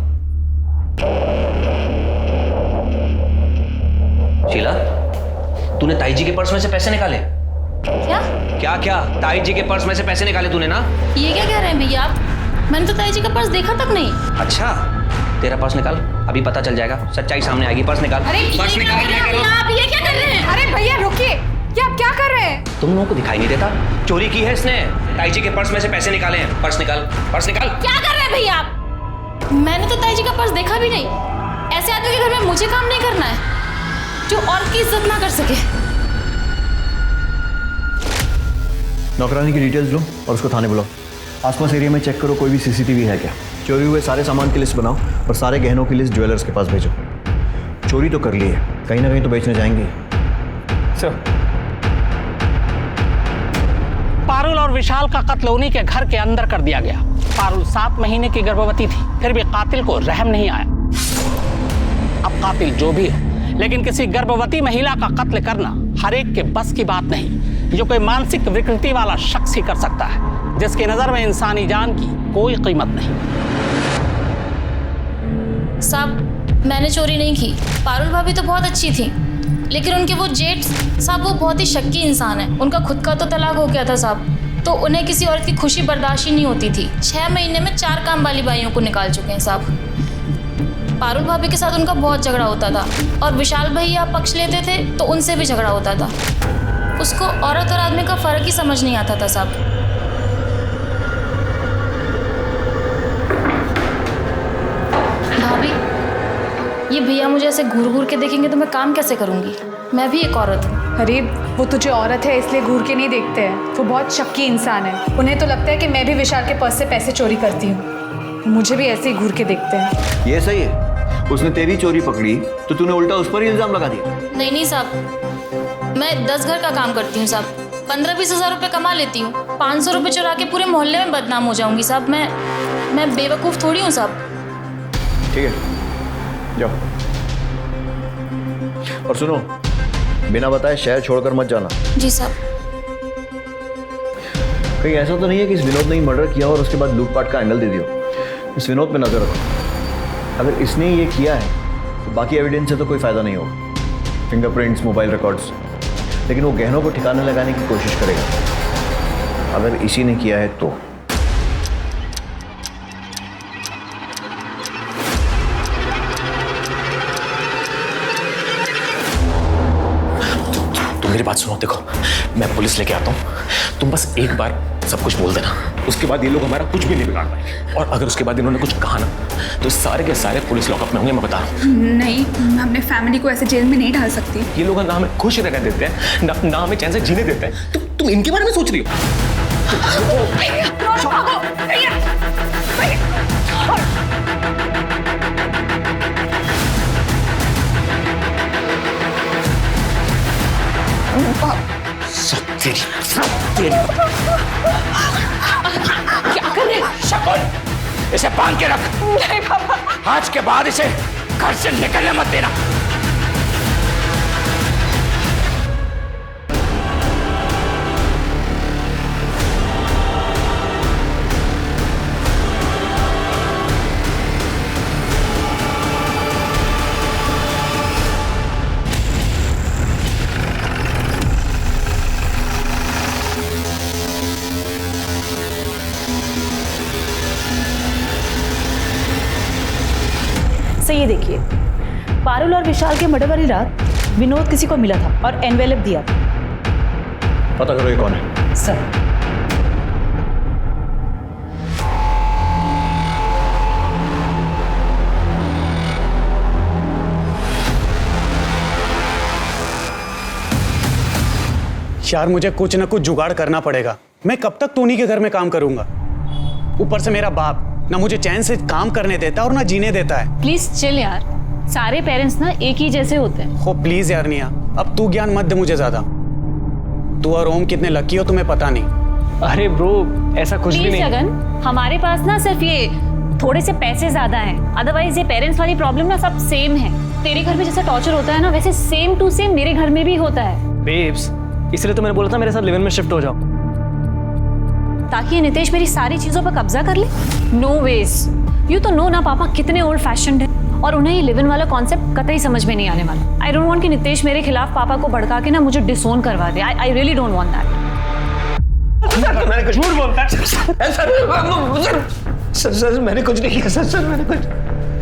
शीला, तूने ताई जी के पर्स में से पैसे निकाले? क्या ताई जी के पर्स में से पैसे निकाले तूने ना?
ये क्या कह रहे हैं भैया आप? मैंने तो ताई जी का पर्स देखा तक नहीं।
अच्छा, तेरा पर्स निकाल, अभी पता चल जाएगा, सच्चाई सामने आएगी। पर्स निकाल।
अरे
पर्स
ये क्या कर रहे हैं आप? ये क्या कर रहे हैं?
अरे भैया रुकिए, क्या आप क्या कर रहे हैं?
तुम लोगों को दिखाई नहीं देता? चोरी की है इसने। ताई जी के पर्स में से पैसे निकाले हैं। पर्स निकाल, पर्स निकाल।
क्या कर रहे हैं भैया आप? मैंने तो ताई जी का पर्स देखा भी नहीं। ऐसे आदमी के घर में मुझे काम नहीं करना है जो और की इज्जत ना कर सके।
नौकरानी की डिटेल्स लो और उसको थाने बुलाओ। आसपास एरिया में चेक करो कोई भी सीसीटीवी है क्या। चोरी हुए सारे सामान की लिस्ट बनाओ और सारे गहनों की लिस्ट ज्वेलर्स के पास भेजो। चोरी तो कर ली है, कहीं ना कहीं तो बेचने जाएंगे।
सर,
पारुल और विशाल का कत्ल उन्हीं के घर के अंदर कर दिया गया। पारुल 7 महीने की गर्भवती थी, फिर भी कातिल को रहम नहीं आया। अब कातिल जो भी हो, लेकिन किसी गर्भवती महिला का कत्ल करना हर एक के बस की बात नहीं। जो कोई मानसिक विकृति वाला शख्स ही कर सकता है, जिसकी नजर में इंसानी जान की कोई कीमत नहीं।
साहब, मैंने चोरी नहीं की। पारुल भाभी तो बहुत अच्छी थी, लेकिन उनके वो जेठ साहब वो बहुत ही शक्की इंसान है। उनका खुद का तो तलाक हो गया था साहब, तो उन्हें किसी औरत की खुशी बर्दाश्त ही नहीं होती थी। 6 महीने में 4 काम वाली बाइयों को निकाल चुके हैं साहब। पारुल भाभी के साथ उनका बहुत झगड़ा होता था, और विशाल भैया पक्ष लेते थे तो उनसे भी झगड़ा होता था। उसको औरत और आदमी का फर्क ही समझ नहीं आता था साहब। भाभी, ये भैया मुझे ऐसे घूर घूर के देखेंगे तो मैं काम कैसे करूंगी? मैं भी एक औरत हूँ।
अरे वो तुझे औरत है इसलिए घूर के नहीं देखते हैं, वो बहुत शक्की इंसान है। उन्हें तो लगता है कि मैं भी विशाल के पर्स से पैसे चोरी करती हूँ, मुझे भी ऐसे ही घूर के देखते हैं।
ये सही है, उसने तेरी चोरी पकड़ी तो तूने उल्टा उस पर ही इल्जाम लगा दिया।
नहीं साहब, मैं 10 घर का काम करती हूँ साहब। 15-20 हज़ार रुपये कमा लेती हूँ। 500 रुपये चुरा के पूरे मोहल्ले में बदनाम हो जाऊंगी साहब। मैं बेवकूफ़ थोड़ी हूँ साहब।
ठीक है, जाओ। और सुनो, बिना बताए शहर छोड़कर मत जाना।
जी साहब।
कहीं ऐसा तो नहीं है कि इस विनोद ने ही मर्डर किया और उसके बाद लूटपाट का एंगल दे दियो। इस विनोद पे नजर रखो, अगर इसने ये किया है तो बाकी एविडेंस से तो कोई फायदा नहीं होगा, फिंगरप्रिंट्स, मोबाइल रिकॉर्ड्स, लेकिन वो गहनों को ठिकाने लगाने की कोशिश करेगा। अगर इसी ने किया है तो
मेरी बात सुनो, देखो मैं पुलिस लेके आता हूँ, तुम बस एक बार सब कुछ बोल देना, उसके बाद ये लोग हमारा कुछ भी नहीं बिगाड़ पाएंगे। और अगर उसके बाद इन्होंने कुछ कहा ना तो सारे के सारे पुलिस लॉकअप में होंगे, मैं बता रहा हूँ।
नहीं, मैं अपने फैमिली को ऐसे जेल में नहीं डाल सकती।
ये लोग ना हमें खुश रहने देते हैं, ना हमें चैन से जीने देते हैं। तुम इनके बारे में सोच रही हो?
क्या कर रहे हैं? शकुन, इसे बांध के रख। नहीं पापा। आज के बाद इसे घर से निकलने मत देना।
ये देखिए, पारुल और विशाल के मर्डर वाली रात विनोद किसी को मिला था और एनवेलप दिया था।
पता करो ये कौन है।
सर
यार मुझे कुछ ना कुछ जुगाड़ करना पड़ेगा। मैं कब तक टोनी के घर में काम करूंगा? ऊपर से मेरा बाप ना मुझे चैन से काम करने देता और ना जीने देता है।
प्लीज चिल यार, सारे पेरेंट्स ना एक ही जैसे होते हैं।
हो प्लीज यार निया, अब तू ज्ञान मत दे मुझे ज्यादा। तू और ओम कितने लकी हो तुम्हें पता नहीं।
अरे ब्रो ऐसा कुछ भी नहीं।
जगन, हमारे पास ना सिर्फ ये थोड़े से पैसे ज्यादा हैं, अदरवाइज ये पेरेंट्स वाली प्रॉब्लम ना सब सेम है। तेरे घर में जैसा टॉर्चर होता है ना, वैसे सेम टू सेम मेरे घर में भी होता है।
बेब्स, इसलिए तो मैंने बोला था मेरे साथ लिव इन में शिफ्ट हो जाओ,
ताकि ये नितेश मेरी सारी चीजों पर कब्जा कर ले। नो वेज, यू तो नो ना पापा कितने ओल्ड फैशन्ड है, और उन्हें ये लिव इन वाला कॉन्सेप्ट कतई समझ में नहीं आने वाला। आई डोंट वांट कि नितेश मेरे खिलाफ पापा को भड़का के ना मुझे डिसोन करवा दे। I really don't want that.
मैंने कुछ झूठ बोलता सर मैंने कुछ नहीं किया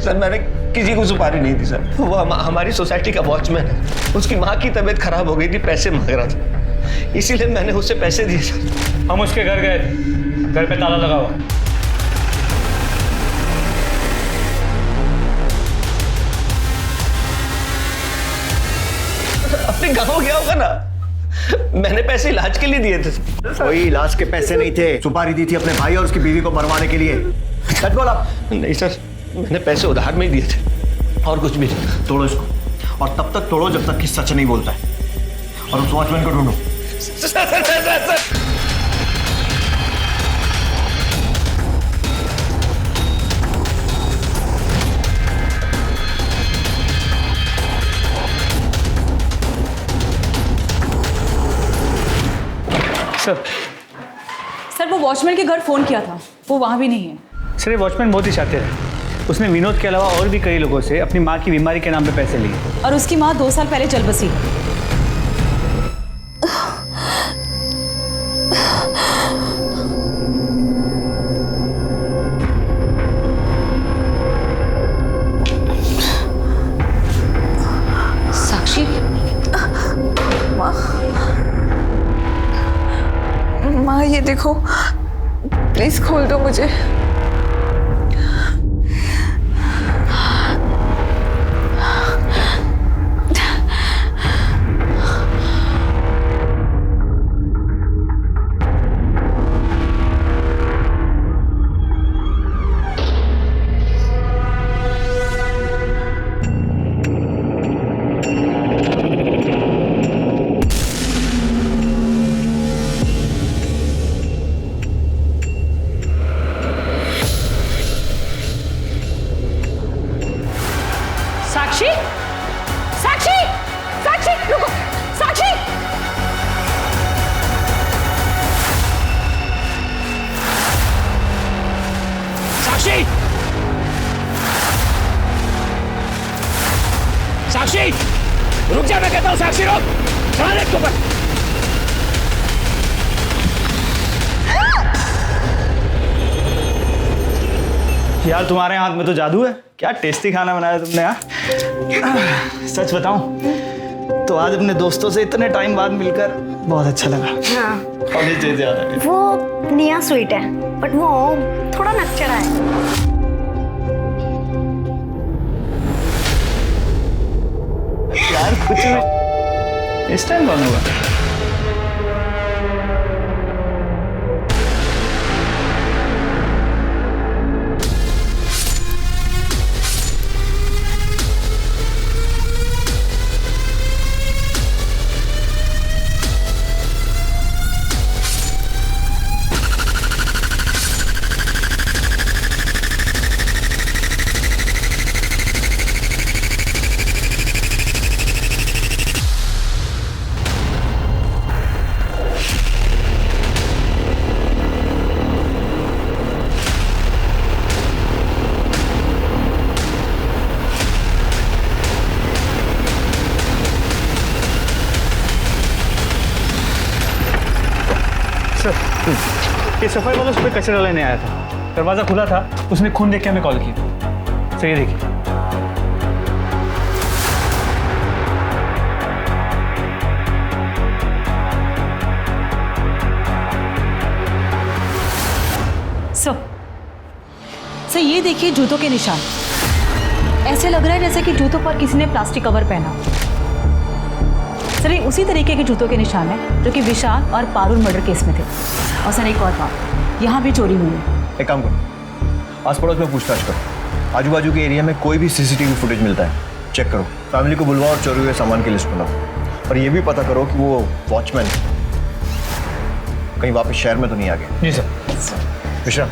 सर मैंने किसी को सुपारी नहीं दी सर। वो हमारी सोसाइटी का वॉचमैन है, उसकी माँ की तबीयत खराब हो गई थी, पैसे मांग रहा था, इसीलिए मैंने उससे पैसे दिए सर।
हम उसके घर गए थे, घर पे ताला लगा हुआ।
अपने गाँव गया होगा ना, मैंने पैसे इलाज के लिए दिए थे।
कोई इलाज के पैसे नहीं थे, सुपारी दी थी अपने भाई और उसकी बीवी को मरवाने के लिए। सच बोला?
नहीं सर, मैंने पैसे उधार में ही दिए थे और कुछ भी नहीं।
तोड़ो इसको, और तब तक तोड़ो जब तक कि सच नहीं बोलता है, और उस वॉचमैन को ढूंढो।
सर वो वॉचमैन के घर फोन किया था, वो वहाँ भी नहीं है।
सर ये वॉचमैन बहुत ही शातिर है, उसने विनोद के अलावा और भी कई लोगों से अपनी माँ की बीमारी के नाम पे पैसे लिए,
और उसकी माँ 2 साल पहले चल बसी।
साक्षी, माँ ये देखो, प्लीज खोल दो मुझे।
साक्षी, साक्षी, साक्षी, रुको, साक्षी।
साक्षी, साक्षी, रुक जा, मैं कहता हूँ साक्षी रुक, चढ़ा दे इसके ऊपर।
यार तुम्हारे हाथ में तो जादू है, क्या टेस्टी खाना बनाया तुमने यार। सच बताऊं तो आज अपने दोस्तों से इतने टाइम बाद मिलकर बहुत अच्छा लगा।
हाँ।
कॉलेज जैसे याद आ गई।
वो निया स्वीट है, बट वो थोड़ा नकचड़ा है।
यार कुछ नहीं, इस टाइम कौन होगा? ये सफाई वाला उस पर कचरा लेने आया था, दरवाजा खुला था, उसने खून देख के हमें कॉल किया। सही देखिए।
सर ये देखिए जूतों के निशान, ऐसे लग रहा है जैसे कि जूतों पर किसी ने प्लास्टिक कवर पहना। सर ये उसी तरीके के जूतों के निशान है जो कि विशाल और पारुल मर्डर केस में थे। और सर एक और बात, यहाँ भी चोरी हुई है।
एक काम करो, आस पड़ोस में पूछताछ करो, आजू बाजू के एरिया में कोई भी सीसीटीवी फुटेज मिलता है चेक करो, फैमिली को बुलवाओ और चोरी हुए सामान की लिस्ट बनाओ। और ये भी पता करो कि वो वॉचमैन कहीं वापस शहर में तो नहीं आ गए।
जी सर।
विश्राम,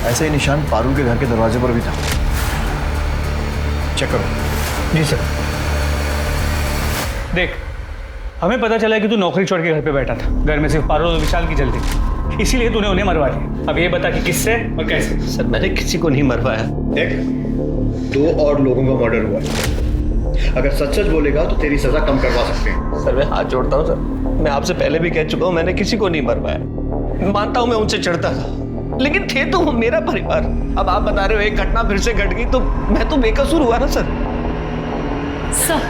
ऐसे ही निशान पारुल के घर के दरवाजे पर भी था, चेक करो।
जी सर। देख, हमें पता चला कि तू नौकरी छोड़ के घर पे बैठा था, घर में सिर्फ पारुल और विशाल की चलती, इसीलिए तूने उन्हें मरवा दिया। अब ये बता कि किससे और कैसे?
सर मैंने किसी को नहीं मरवाया।
देख, 2 और लोगों का मर्डर हुआ है, अगर सच सच बोलेगा तो तेरी सजा कम करवा सकते हैं।
सर मैं हाथ जोड़ता हूँ सर, मैं आपसे पहले भी कह चुका हूँ मैंने किसी को नहीं मरवाया। मानता हूँ मैं उनसे चढ़ता था, लेकिन थे तो वो मेरा परिवार। अब आप बता रहे हो एक घटना फिर से घट गई तो मैं तो बेकसूर हुआ ना सर।
सर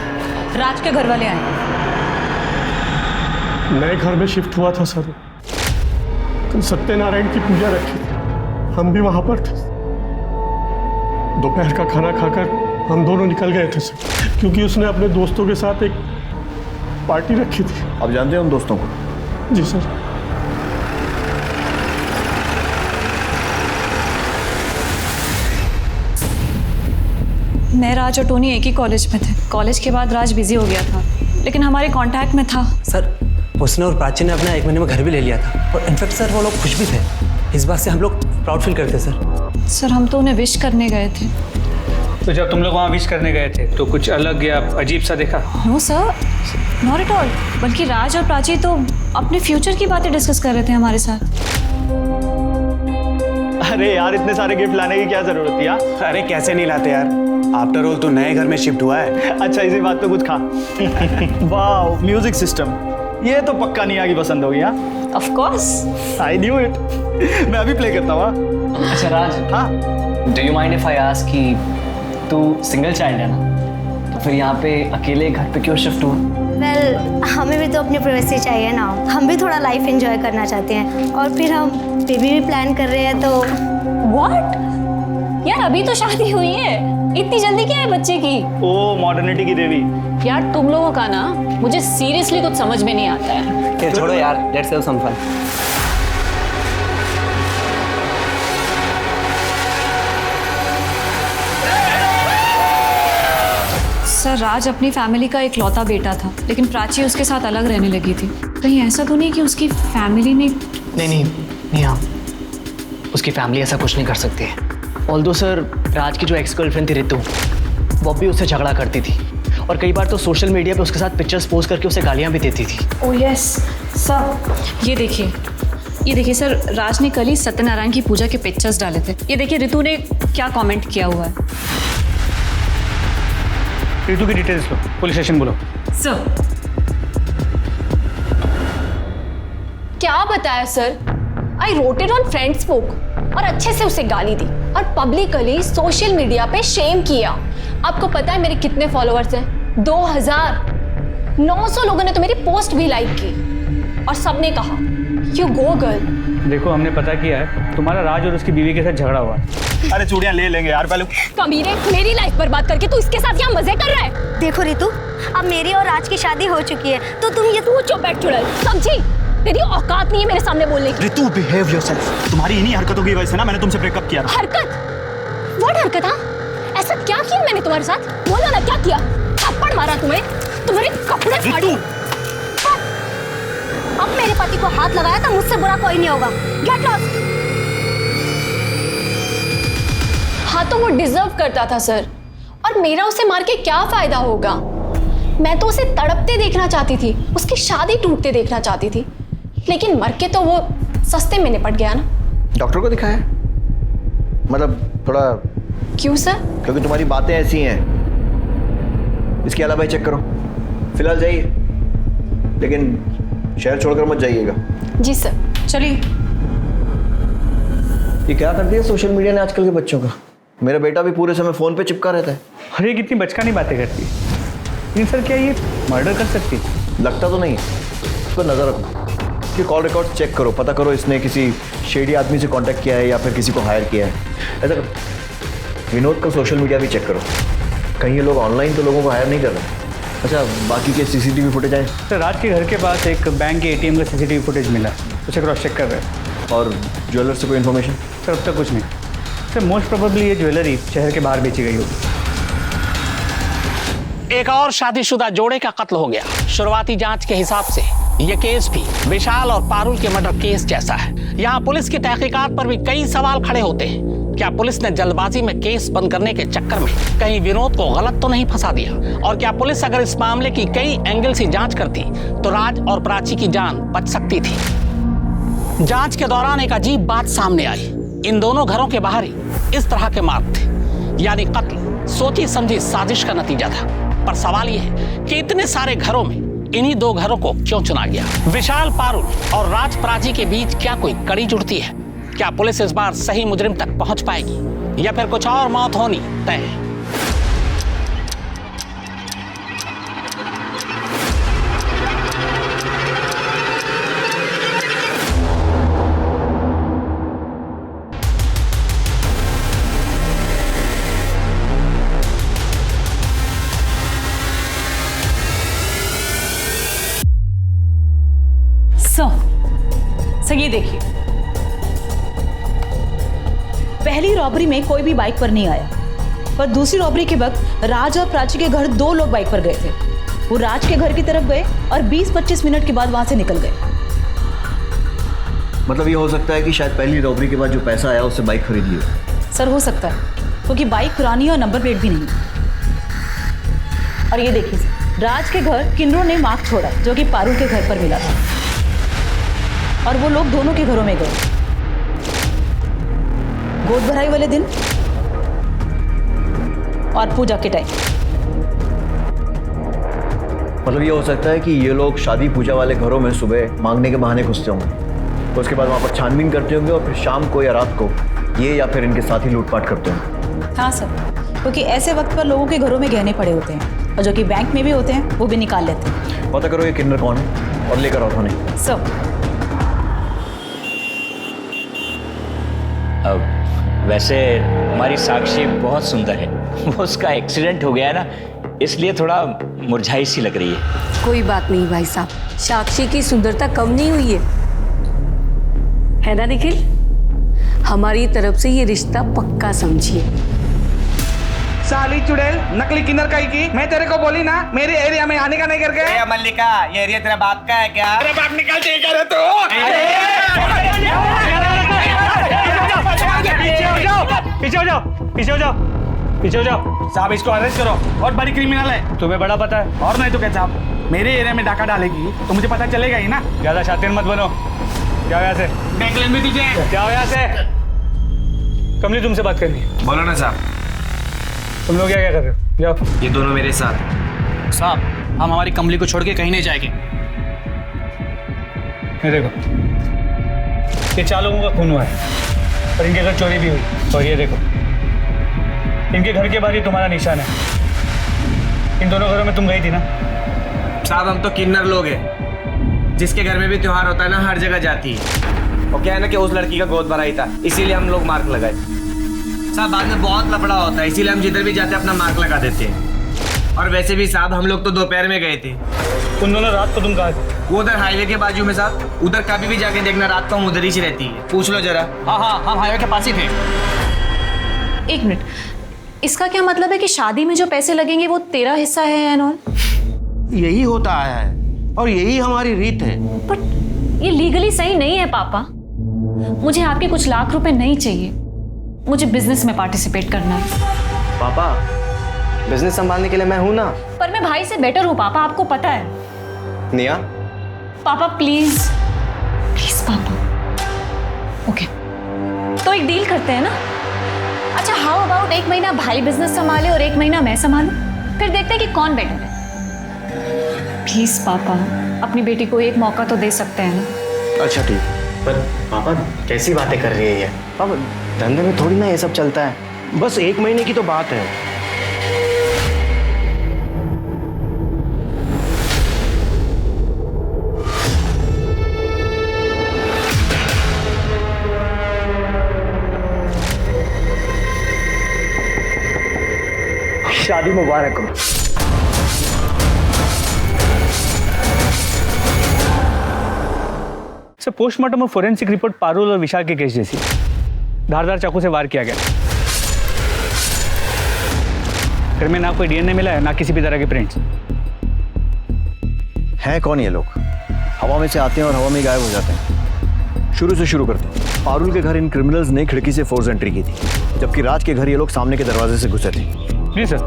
राज के घर वाले आए।
नए घर में शिफ्ट हुआ था सर, कल सत्यनारायण की पूजा रखी थी, हम भी वहां पर थे। दोपहर का खाना खाकर हम दोनों निकल गए थे सर, क्योंकि उसने अपने दोस्तों के साथ एक पार्टी रखी थी।
आप जानते हैं उन दोस्तों को?
जी सर।
मैं, राज और टोनी एक ही कॉलेज में थे। कॉलेज के बाद राज बिजी हो गया था, लेकिन हमारे कांटेक्ट में था।
सर उसने और प्राची ने अपना 1 महीने में घर भी ले लिया था, और इनफैक्ट सर वो लोग खुश भी थे। इस बात से हम लोग प्राउड फील करते सर।
सर हम तो उन्हें विश करने गए थे।
तो जब तुम लोग वहाँ विश करने गए थे तो कुछ अलग या अजीब सा देखा?
No sir, not at all. बल्कि राज और प्राची तो अपने फ्यूचर की बातें डिस्कस कर रहे थे हमारे साथ।
अरे यार इतने सारे गिफ्ट लाने की क्या जरूरत थी यार?
अरे कैसे नहीं लाते यार, आफ्टर ऑल तो नए घर में शिफ्ट हुआ है।
अच्छा इसी बात पे कुछ खा। वाह, म्यूजिक सिस्टम, ये तो पक्का निया की पसंद होगी। हाँ
of course,
I knew it. मैं अभी प्ले करता हूँ।
अच्छा राज,
हाँ
do you mind if I ask कि तू सिंगल चाइल्ड है ना, तो फिर यहाँ पे अकेले घर पे क्यों शिफ्ट हुआ?
वेल, हमें भी तो अपनी प्राइवेसी चाहिए ना, हम भी थोड़ा लाइफ एंजॉय करना चाहते हैं, और फिर हम बेबी भी प्लान कर रहे हैं। तो
व्हाट यार, अभी तो शादी हुई है, इतनी जल्दी क्या है बच्चे की?
ओ मॉडर्निटी की देवी।
यार तुम लोगों का ना मुझे सीरियसली कुछ समझ में नहीं आता है।
फिर छोड़ो यार, let's have some fun.
Sir Raj अपनी फैमिली का इकलौता बेटा था, लेकिन प्राची उसके साथ अलग रहने लगी थी। कहीं ऐसा तो नहीं कि उसकी फैमिली ने?
नहीं हाँ, उसकी फैमिली ऐसा कुछ नहीं कर सकती है। ऑल्दो सर, राज की जो एक्स गर्लफ्रेंड थी रितु, वो भी उससे झगड़ा करती थी, और कई बार तो सोशल मीडिया पे उसके साथ पिक्चर्स पोस्ट करके उसे गालियाँ भी देती थी।
ओह यस सर, ये देखिए सर, राज ने कल ही सत्यनारायण की पूजा के पिक्चर्स डाले थे। ये देखिए रितु ने क्या कमेंट किया हुआ है।
रितु की डिटेल्स लो, पुलिस स्टेशन बोलो।
सर क्या बताया sir, I wrote it on Friendsbook, और अच्छे से उसे गाली दी और पब्लिकली सोशल मीडिया पे शेम किया। आपको पता है मेरे कितने फॉलोअर्स हैं? 2900 लोगों ने तो मेरी पोस्ट भी लाइक की, और सबने कहा यू गो गर्ल।
देखो हमने पता किया है, तुम्हारा राज और उसकी बीवी के साथ झगड़ा हुआ। अरे चूड़ियां ले लेंगे यार पहले।
कमीने, मेरी लाइफ बर्बाद करके तू इसके साथ यहाँ मजे कर रहा है। देखो रितु, अब मेरी और राज की शादी हो चुकी है, तो तुम ये चुप बैठ चुड़ैल, समझी? तेरी औकात नहीं है मेरे सामने बोलने की।
Ritu behave yourself. तुम्हारी इन्हीं हरकतों की वजह से ना मैंने तुमसे ब्रेकअप किया।
हरकत? व्हाट हरकत? हाँ, ऐसा क्या किया मैंने तुम्हारे साथ? बोलो ना, क्या किया? थप्पड़ मारा तुम्हें, तुम्हारे कपड़े फाड़े। अब मेरे पति को हाथ लगाया तो मुझसे बुरा कोई नहीं होगा। Get lost.
हाँ तो वो डिजर्व करता था सर, और मेरा उसे मार के क्या फायदा होगा? मैं तो उसे तड़पते देखना चाहती थी, उसकी शादी टूटते देखना चाहती थी, लेकिन मर के तो वो सस्ते में निपट गया ना।
डॉक्टर को दिखाया? मतलब थोड़ा।
क्यों सर?
क्योंकि तुम्हारी बातें ऐसी हैं। इसके अलावा चेक करो। फिलहाल जाइए, लेकिन शहर छोड़कर मत जाइएगा।
जी सर।
चलिए।
ये क्या करती है सोशल मीडिया ने आजकल के बच्चों का? मेरा बेटा भी पूरे समय फोन पे चिपका रहता है।
अरे कितनी बचकानी बातें करती है। लेकिन सर क्या ये मर्डर कर सकती?
लगता तो नहीं, उस पर नजर रखो। इसके कॉल रिकॉर्ड चेक करो, पता करो इसने किसी शेडी आदमी से कांटेक्ट किया है या फिर किसी को हायर किया है। ऐसा करो, विनोद का सोशल मीडिया भी चेक करो, कहीं ये लोग ऑनलाइन तो लोगों को हायर नहीं कर रहे। अच्छा, बाकी के सीसीटीवी फुटेज आए?
सर राज के घर के पास एक बैंक के एटीएम का सीसीटीवी फुटेज मिला, उसे क्रॉस चेक कर रहे हैं।
और ज्वेलर से कोई इन्फॉर्मेशन?
सर अब तक कुछ नहीं सर, मोस्ट प्रोबेबली ये ज्वेलरी शहर के बाहर बेची गई होगी।
एक और शादीशुदा जोड़े का कत्ल हो गया। शुरुआती जांच के हिसाब से यह केस भी विशाल और पारुल के मर्डर केस जैसा है। यहाँ पुलिस की तहकीकात पर भी कई सवाल खड़े होते हैं। क्या पुलिस ने जल्दबाजी में केस बंद करने के चक्कर में कहीं विनोद को गलत तो नहीं फंसा दिया? और क्या पुलिस अगर इस मामले की कई एंगल से जांच करती तो राज और प्राची की जान बच सकती थी? जांच के दौरान एक अजीब बात सामने आई। इन दोनों घरों के बाहर ही इस तरह के मार्ग थे, यानी कत्ल सोची समझी साजिश का नतीजा था। पर सवाल यह है कि इतने सारे घरों में इन्हीं दो घरों को क्यों चुना गया? विशाल पारुल और राज प्राची के बीच क्या कोई कड़ी जुड़ती है? क्या पुलिस इस बार सही मुजरिम तक पहुंच पाएगी या फिर कुछ और मौत होनी तय है?
सो ये देखिए, पहली रॉबरी में कोई भी बाइक पर नहीं आया, पर दूसरी रॉबरी के वक्त राज और प्राची के घर दो लोग बाइक पर गए थे। वो राज के घर की तरफ गए और 20-25 मिनट के बाद वहां से निकल गए।
मतलब ये हो सकता है कि शायद पहली रॉबरी के बाद जो पैसा आया उससे बाइक खरीद ली हो।
सर हो सकता है, क्योंकि बाइक पुरानी है और नंबर प्लेट भी नहीं। और ये देखिए, राज के घर किन्नरों ने मार्क छोड़ा जो कि पारुल के घर पर मिला था, और वो लोग दोनों के घरों में गए गोद भराई वाले दिन और पूजा के टाइम।
मतलब ये हो सकता है कि ये लोग शादी पूजा वाले घरों में सुबह मांगने के बहाने घुसते होंगे, तो उसके बाद वहाँ पर छानबीन करते होंगे और फिर शाम को या रात को ये या फिर इनके साथी लूटपाट करते होंगे।
हाँ सर, क्योंकि ऐसे वक्त पर लोगों के घरों में गहने पड़े होते हैं और जो कि बैंक में भी होते हैं वो भी निकाल लेते हैं।
पता करो ये किन्नर कौन है और लेकर आओ थाने।
सर
वैसे हमारी साक्षी बहुत सुंदर है, वो उसका एक्सीडेंट हो गया है ना, इसलिए थोड़ा मुरझाई सी लग रही है।
कोई बात नहीं भाई साहब, साक्षी की सुंदरता कम नहीं हुई है ना निखिल? हमारी तरफ से ये रिश्ता पक्का समझिए।
साली चुड़ैल, नकली किन्नर काई की, मैं तेरे को बोली ना मेरे एरिया में आने का नहीं करके।
मल्लिका, ये एरिया तेरा बाप का है क्या?
तेरा बाप निकालते ही करे तो।
पीछे हो जाओ, पीछे हो जाओ, पीछे हो जाओ।
साहब इसको अरेस्ट करो, बहुत बड़ी क्रिमिनल है।
तुम्हें बड़ा पता है?
और नहीं तो क्या साहब, मेरे एरिया में डाका डालेगी तो मुझे पता चलेगा ही ना।
ज्यादा शातिर मत बनो। क्या हो यहाँ से?
देख लें भी तुझे।
क्या हो यहाँ से? कमली तुमसे बात करनी है।
बोलो ना साहब।
तुम लोग क्या कर रहे हो? जाओ।
ये दोनों मेरे साथ।
साहब हम हमारी कमली को छोड़ के कहीं नहीं जाएंगे।
ये देखो, ये 4 लोगों का खून हुआ है और इनके घर चोरी भी हुई। और ये देखो, इनके घर के बाहर ही तुम्हारा निशान है। इन दोनों घरों में तुम गई थी ना?
साहब हम तो किन्नर लोग हैं, जिसके घर में भी त्योहार होता है ना हर जगह जाती है। और क्या है ना कि उस लड़की का गोद भराई था, इसीलिए हम लोग मार्क लगाए। साहब बाद में बहुत लफड़ा होता है, इसीलिए हम जिधर भी जाते हैं अपना मार्क लगा देते हैं। और वैसे भी साहब हम लोग तो दोपहर में गए थे।
उन दोनों रात को तुम कहाँ थे?
वो उधर हाईवे के बाजू में साहब, उधर कभी भी जाके देखना, रात को हम उधर ही रहती है, पूछ लो जरा।
हाँ हाँ हम हाईवे के पास ही थे।
1 मिनट, इसका क्या मतलब है कि शादी में जो पैसे लगेंगे वो तेरा हिस्सा है एंड ऑल?
यही होता आया है और यही हमारी रीत है।
बट ये लीगली सही नहीं है पापा। मुझे आपके कुछ लाख रुपए नहीं चाहिए, मुझे बिजनेस में पार्टिसिपेट करना है।
पापा बिजनेस संभालने के लिए मैं हूं ना।
पर मैं भाई से बेटर हूँ पापा, आपको पता है।
निया
पापा प्लीज प्लीज पापा। ओके तो एक डील करते हैं ना? अच्छा हाउ अबाउट 1 महीना भाई बिजनेस संभाले और 1 महीना मैं संभालूं, फिर देखते हैं कि कौन बेटर है। प्लीज पापा, अपनी बेटी को एक मौका तो दे सकते हैं ना?
अच्छा ठीक, पर पापा कैसी बातें कर रही है ये? पापा धंधे में थोड़ी ना ये सब चलता है, बस 1 महीने की तो बात है।
शादी मुबारक हो।
सर पोस्टमार्टम और फोरेंसिक रिपोर्ट पारुल और विशाल के केस जैसी, धारदार चाकू से वार किया गया। घर में ना कोई डीएनए मिला है, ना किसी भी तरह के प्रिंट्स।
हैं कौन ये लोग? हवा में से आते हैं और हवा में गायब हो जाते हैं। शुरू से शुरू करते हैं। पारुल के घर इन क्रिमिनल्स ने खिड़की से फोर्स एंट्री की थी, जबकि राज के घर ये लोग सामने के दरवाजे से घुसे थे।
जी सर,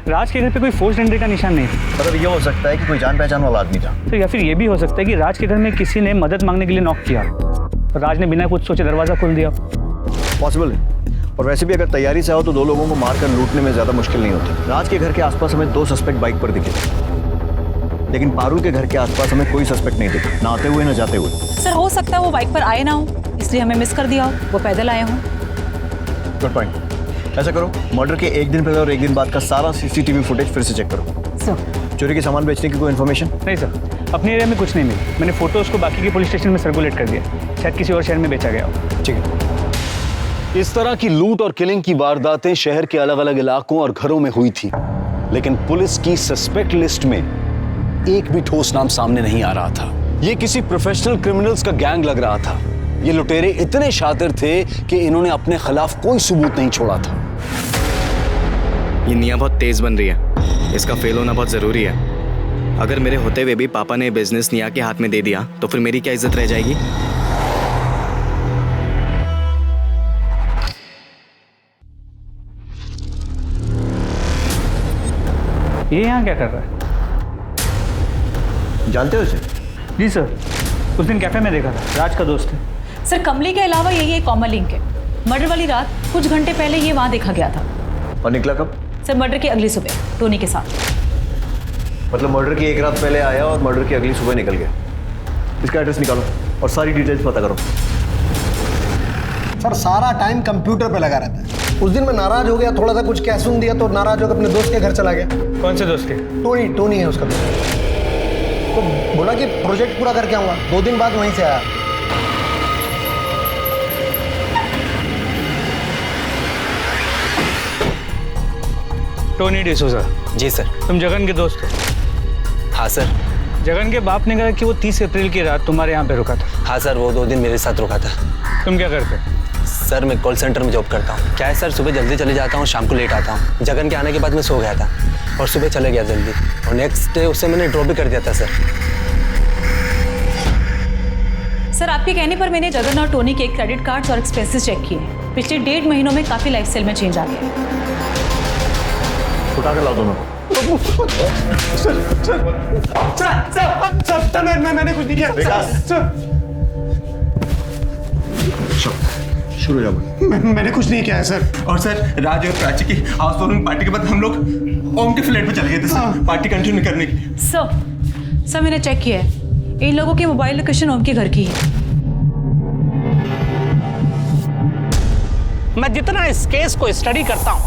राज के घर पे कोई फोर्स एंट्री का निशान नहीं था।
मतलब ये हो सकता है कि कोई जान पहचान वाला आदमी था।
तो या फिर ये भी हो सकता है कि राज के घर में किसी ने मदद मांगने के लिए नॉक किया, राज ने बिना कुछ सोचे दरवाजा खोल दिया।
पॉसिबल है। और वैसे भी अगर तैयारी से आओ तो 2 लोगों को मारकर लूटने में ज्यादा मुश्किल नहीं होती। राज के घर के आसपास हमें 2 सस्पेक्ट बाइक पर दिखे थे, लेकिन पारुल के घर के आसपास हमें कोई सस्पेक्ट नहीं दिखा, ना आते हुए ना जाते हुए।
सर हो सकता है वो बाइक पर आए ना हो, इसलिए हमें मिस कर दिया हो, वो पैदल आए हों।
Good point. ऐसा करो, मर्डर के 1 दिन पहले और 1 दिन बाद का सारा सीसीटीवी फुटेज फिर से चेक करो।
सर
चोरी के सामान बेचने की कोई इन्फॉर्मेशन?
नहीं सर, अपने एरिया में कुछ नहीं मिला। मैंने फोटोज को बाकी के पुलिस स्टेशन में सर्कुलेट कर दिया, शायद किसी और शहर में बेचा गया हो।
ठीक है।
इस तरह की लूट और किलिंग की वारदातें शहर के अलग अलग इलाकों और घरों में हुई थी, लेकिन पुलिस की सस्पेक्ट लिस्ट में एक भी ठोस नाम सामने नहीं आ रहा था। ये किसी प्रोफेशनल क्रिमिनल्स का गैंग लग रहा था। ये लुटेरे इतने शातिर थे कि इन्होंने अपने खिलाफ कोई सबूत नहीं छोड़ा था।
ये निया बहुत तेज बन रही है, इसका फेल होना बहुत जरूरी है। अगर मेरे होते हुए भी पापा ने बिजनेस निया के हाथ में दे दिया तो फिर मेरी क्या इज्जत रह जाएगी?
ये यहाँ क्या कर रहा है?
जानते हो इसे?
जी सर, उस दिन कैफे में देखा था, राज का दोस्त है।
सर कमली के अलावा यही एक कॉमन लिंक है। मर्डर वाली रात कुछ घंटे पहले ये वहाँ देखा गया था।
और निकला कब?
सर मर्डर की अगली सुबह टोनी के साथ।
मतलब मर्डर की 1 रात पहले आया और मर्डर की अगली सुबह निकल गया। इसका एड्रेस निकालो और सारी डिटेल्स पता करो।
सर सारा टाइम कंप्यूटर पे लगा रहता है। उस दिन मैं नाराज हो गया, थोड़ा सा कुछ कैसून दिया तो नाराज होकर अपने दोस्त के घर चला गया।
कौन से दोस्त के?
टोनी है उसका दोस्त। तो बोला कि प्रोजेक्ट पूरा करके आऊंगा, 2 दिन बाद वहीं से आया।
टोनी डिसोजा।
जी सर।
तुम जगन के दोस्त हो?
हाँ सर।
जगन के बाप ने कहा कि वो 30 अप्रैल की रात तुम्हारे यहाँ पे रुका था।
हाँ सर, वो 2 दिन मेरे साथ रुका था।
तुम क्या करते?
सर मैं कॉल सेंटर में जॉब करता हूँ। क्या है सर, सुबह जल्दी चले जाता हूँ, शाम को लेट आता हूँ। जगन के आने के बाद मैं सो गया था और सुबह चले गया जल्दी, और नेक्स्ट डे उसे मैंने ड्रॉप भी कर दिया था सर।
सर आपके कहने पर मैंने जगन और टोनी के क्रेडिट कार्ड्स और एक्सपेंसेस चेक किए। पिछले 1.5 महीनों में काफ़ी लाइफस्टाइल में चेंज आ गया।
उठा के ला दो ना।
सर मैंने कुछ नहीं किया।
शुरू हो जाओ।
मैंने कुछ नहीं किया है सर।
और सर राज और प्राची की हाउस वार्मिंग पार्टी के बाद हम लोग ओम के फ्लैट पे चले गए थे सर, पार्टी कंटिन्यू करने के लिए।
सर मैंने चेक किया है, इन लोगों की मोबाइल लोकेशन ओम के घर की है।
मैं जितना इस केस को स्टडी करता हूँ,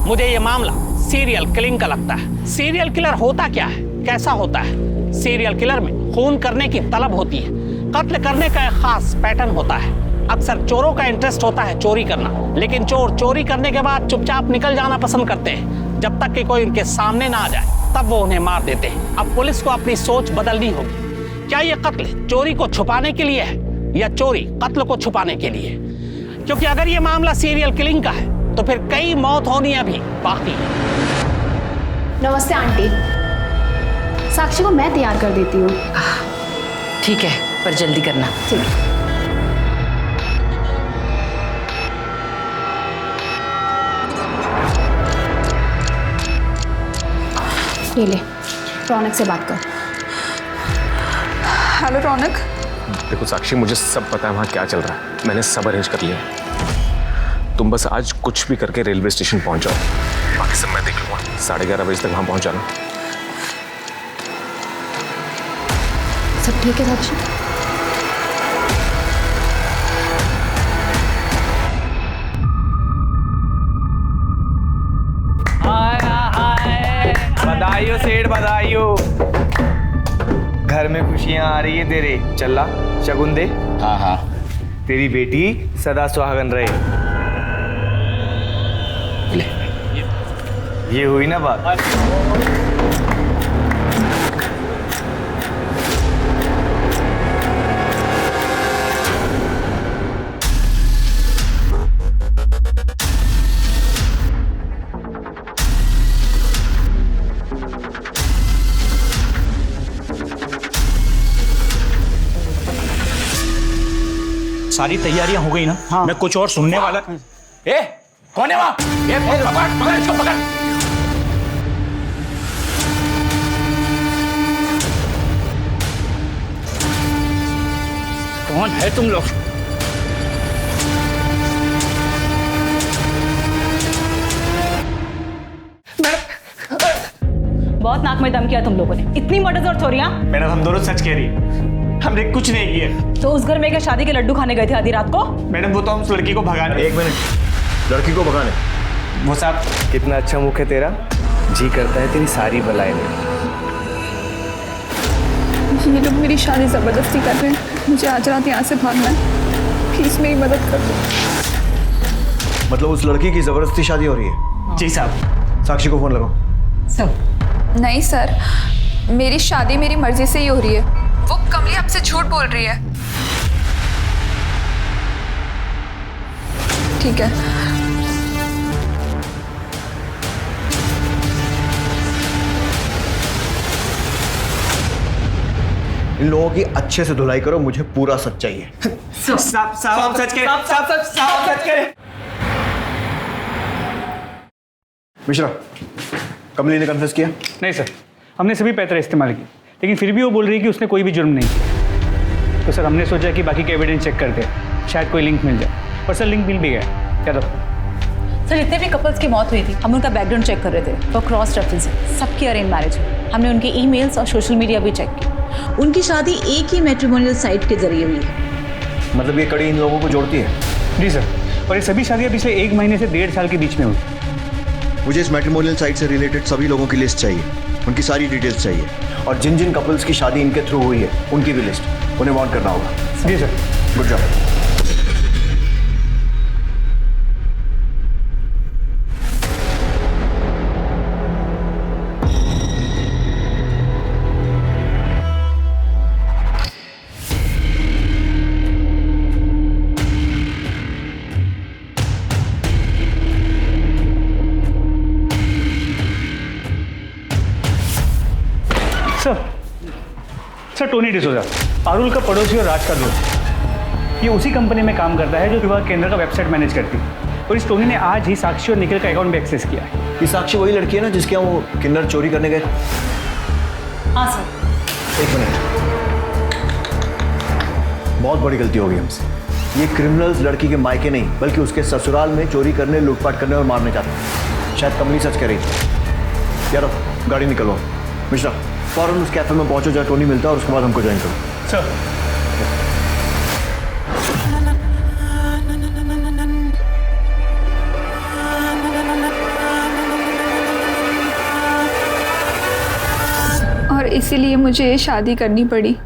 मुझे ये मामला सीरियल किलिंग का लगता है। सीरियल किलर होता क्या है, कैसा होता है? सीरियल किलर में खून करने की तलब होती है, कत्ल करने का एक खास पैटर्न होता है। अक्सर चोरों का इंटरेस्ट होता है चोरी करना, लेकिन चोर चोरी करने के बाद चुपचाप निकल जाना पसंद करते हैं। जब तक कि कोई उनके सामने ना आ जाए तब वो उन्हें मार देते हैं। अब पुलिस को अपनी सोच बदलनी होगी। क्या ये कत्ल चोरी को छुपाने के लिए है या चोरी कत्ल को छुपाने के लिए? क्योंकि अगर ये मामला सीरियल किलिंग का है तो फिर कई मौत होनी अभी बाकी है।
नमस्ते आंटी, साक्षी को मैं तैयार कर देती हूँ।
ठीक है, पर जल्दी करना।
ठीक है। ये ले, रौनक से बात कर।
हेलो रौनक। देखो साक्षी, मुझे सब पता है वहाँ क्या चल रहा है। मैंने सब अरेंज कर लिया है। तुम बस आज कुछ भी करके रेलवे स्टेशन पहुँच जाओ, बाकी सब मैं देख लूँगा। 11:30 बजे तक वहाँ पहुँच जाना।
सब ठीक है साक्षी?
बधाइयो सेठ, बधाइयो। घर में खुशियां आ रही है तेरे। चला शगुन दे।
हाँ हाँ।
तेरी बेटी सदा सुहागन रहे। ये हुई ना बात।
सारी तैयारियां हो गई ना? हाँ। मैं कुछ और सुनने वाला।
ए, कौन है वहां? ये पकड़ इसको पकड़।
कौन है तुम लोग?
बहुत नाक में दम किया तुम लोगों ने। इतनी मर्डर और चोरियां?
मैडम हम दोनों सच कह रही है, हमने कुछ नहीं किया।
तो उस घर में क्या शादी के लड्डू खाने गए थे आधी रात को?
मैडम वो तो हम उस लड़की को भगाने।
एक मिनट, लड़की को भगाने?
वो साहब कितना अच्छा मुख है तेरा, जी करता है तेरी सारी बलाएं ले।
ये लोग मेरी शादी जबरदस्ती कर रहे हैं, मुझे आज रात यहाँ से भागना है, प्लीज मेरी मदद कर दो।
मतलब उस लड़की की जबरदस्ती शादी हो रही है?
जी साहब।
साक्षी को फोन लगाओ।
नहीं सर, मेरी शादी मेरी मर्जी से ही हो रही है, वो कमली आपसे झूठ बोल रही है। ठीक है।
इन लोगों की अच्छे से धुलाई करो, मुझे पूरा सच चाहिए।
साहब सच कह रहे।
मिश्रा, कमली ने कन्फेस किया?
नहीं सर, हमने सभी पैतरे इस्तेमाल किए, लेकिन फिर भी वो बोल रही है कि उसने कोई भी जुर्म नहीं किया। तो सर हमने सोचा कि बाकी के एविडेंस चेक करते हैं, शायद कोई लिंक मिल जाए। और सर लिंक मिल भी गया। क्या तो
सर जितने भी कपल्स की मौत हुई थी हम उनका बैकग्राउंड चेक कर रहे थे, तो क्रॉस रेफरेंसिंग सबकी अरेंज मैरिज है। हमने उनके ईमेल्स और सोशल मीडिया भी चेक किया। उनकी शादी एक ही मैट्रिमोनियल साइट के जरिए हुई है।
मतलब ये कड़ी इन लोगों को जोड़ती है?
जी सर, और ये सभी शादियाँ पिछले 1 महीने से 1.5 साल के बीच में हुई।
मुझे इस मैट्रिमोनियल साइट से रिलेटेड सभी लोगों की लिस्ट चाहिए, उनकी सारी डिटेल्स चाहिए, और जिन जिन कपल्स की शादी इनके थ्रू हुई है उनकी भी लिस्ट उन्हें वार्न करना होगा।
जी sir.
Good job.
Sir Tony D'Souza, Parul का पड़ोसी और राज का दोस्त। ये उसी कंपनी में काम करता है जो विवाह केंद्र का वेबसाइट मैनेज करती है। और इस टोनी ने आज ही साक्षी और निखिल का अकाउंट भी एक्सेस किया है।
ये साक्षी वही लड़की है ना जिसके यहाँ वो किन्नर चोरी करने गए?
हाँ सर।
एक मिनट, बहुत बड़ी गलती हो गई हमसे। ये क्रिमिनल्स लड़की के मायके नहीं बल्कि उसके ससुराल में चोरी करने, लूटपाट करने और मारने जाते हैं। शायद कमली सच कह रही थी। यार गाड़ी निकलो। मिश्रा फौरन उस कैफे में पहुंचो जहाँ टोनी मिलता है, और उसके बाद हमको ज्वाइन करो।
सर।
और इसीलिए मुझे ये शादी करनी पड़ी।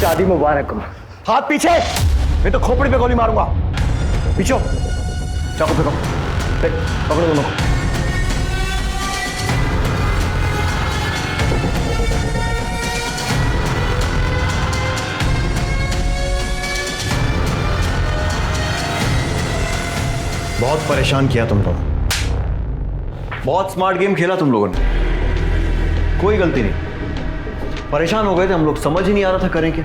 शादी मुबारक हो। हाथ पीछे, मैं तो खोपड़ी पे गोली मारूंगा। पीछे चाकू फेंको, पकड़ो दोनों को। बहुत परेशान किया तुम लोगों, बहुत स्मार्ट गेम खेला तुम लोगों ने। कोई गलती नहीं, परेशान हो गए थे हम लोग, समझ ही नहीं आ रहा था करें क्या।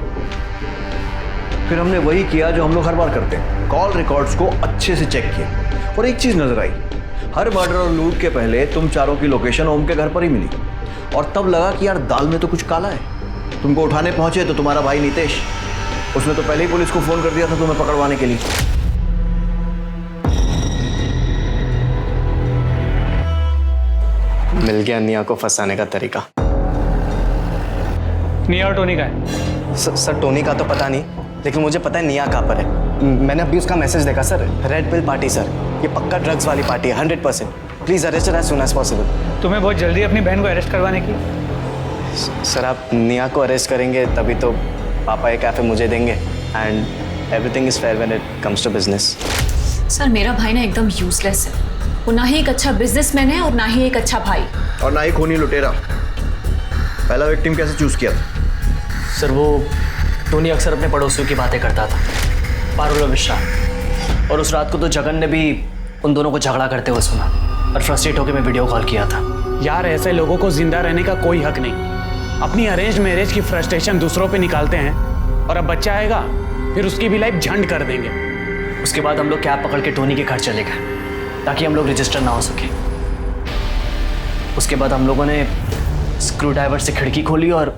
फिर हमने वही किया जो हम लोग हर बार करते हैं, कॉल रिकॉर्ड्स को अच्छे से चेक किया। और एक चीज नजर आई, हर मर्डर और लूट के पहले तुम चारों की लोकेशन ओम के घर पर ही मिली। और तब लगा कि यार दाल में तो कुछ काला है। तुमको उठाने पहुंचे तो तुम्हारा भाई नितेश, उसने तो पहले ही पुलिस को फोन कर दिया था तुम्हें पकड़वाने के लिए।
मिल गया निया को फंसाने का तरीका।
निया और टोनी का है?
सर टोनी का तो पता नहीं, लेकिन मुझे पता है निया कहाँ पर है। मैंने अभी उसका मैसेज देखा sir. Red pill party sir, ये पक्का ड्रग्स वाली पार्टी है 100%। Please arrest as soon as possible.
तुम्हें बहुत जल्दी अपनी बहन को अरेस्ट करवाने की?
सर आप निया को अरेस्ट करेंगे तभी तो पापा ये कैफे मुझे देंगे, and everything is fair when it comes to business.
Sir मेरा भाई ना एकदम यूजलेस है। वो ना ही एक अच्छा बिजनेसमैन है और ना ही एक अच्छा भाई,
और ना ही खूनी लुटेरा। पहला विक्टिम कैसे चूज किया था?
सर वो टोनी अक्सर अपने पड़ोसियों की बातें करता था, पारुल और विशाल, और उस रात को तो जगन ने भी उन दोनों को झगड़ा करते हुए सुना और फ्रस्ट्रेट होकर मैं वीडियो कॉल किया था।
यार ऐसे लोगों को जिंदा रहने का कोई हक नहीं। अपनी अरेंज मैरिज की फ्रस्ट्रेशन दूसरों पे निकालते हैं, और अब बच्चा आएगा फिर उसकी भी लाइफ झंड कर देंगे।
उसके बाद हम लोग कैब पकड़ के टोनी के घर चले गए ताकि हम लोग रजिस्टर ना हो सके। उसके बाद हम लोगों ने स्क्रू ड्राइवर से खिड़की खोली और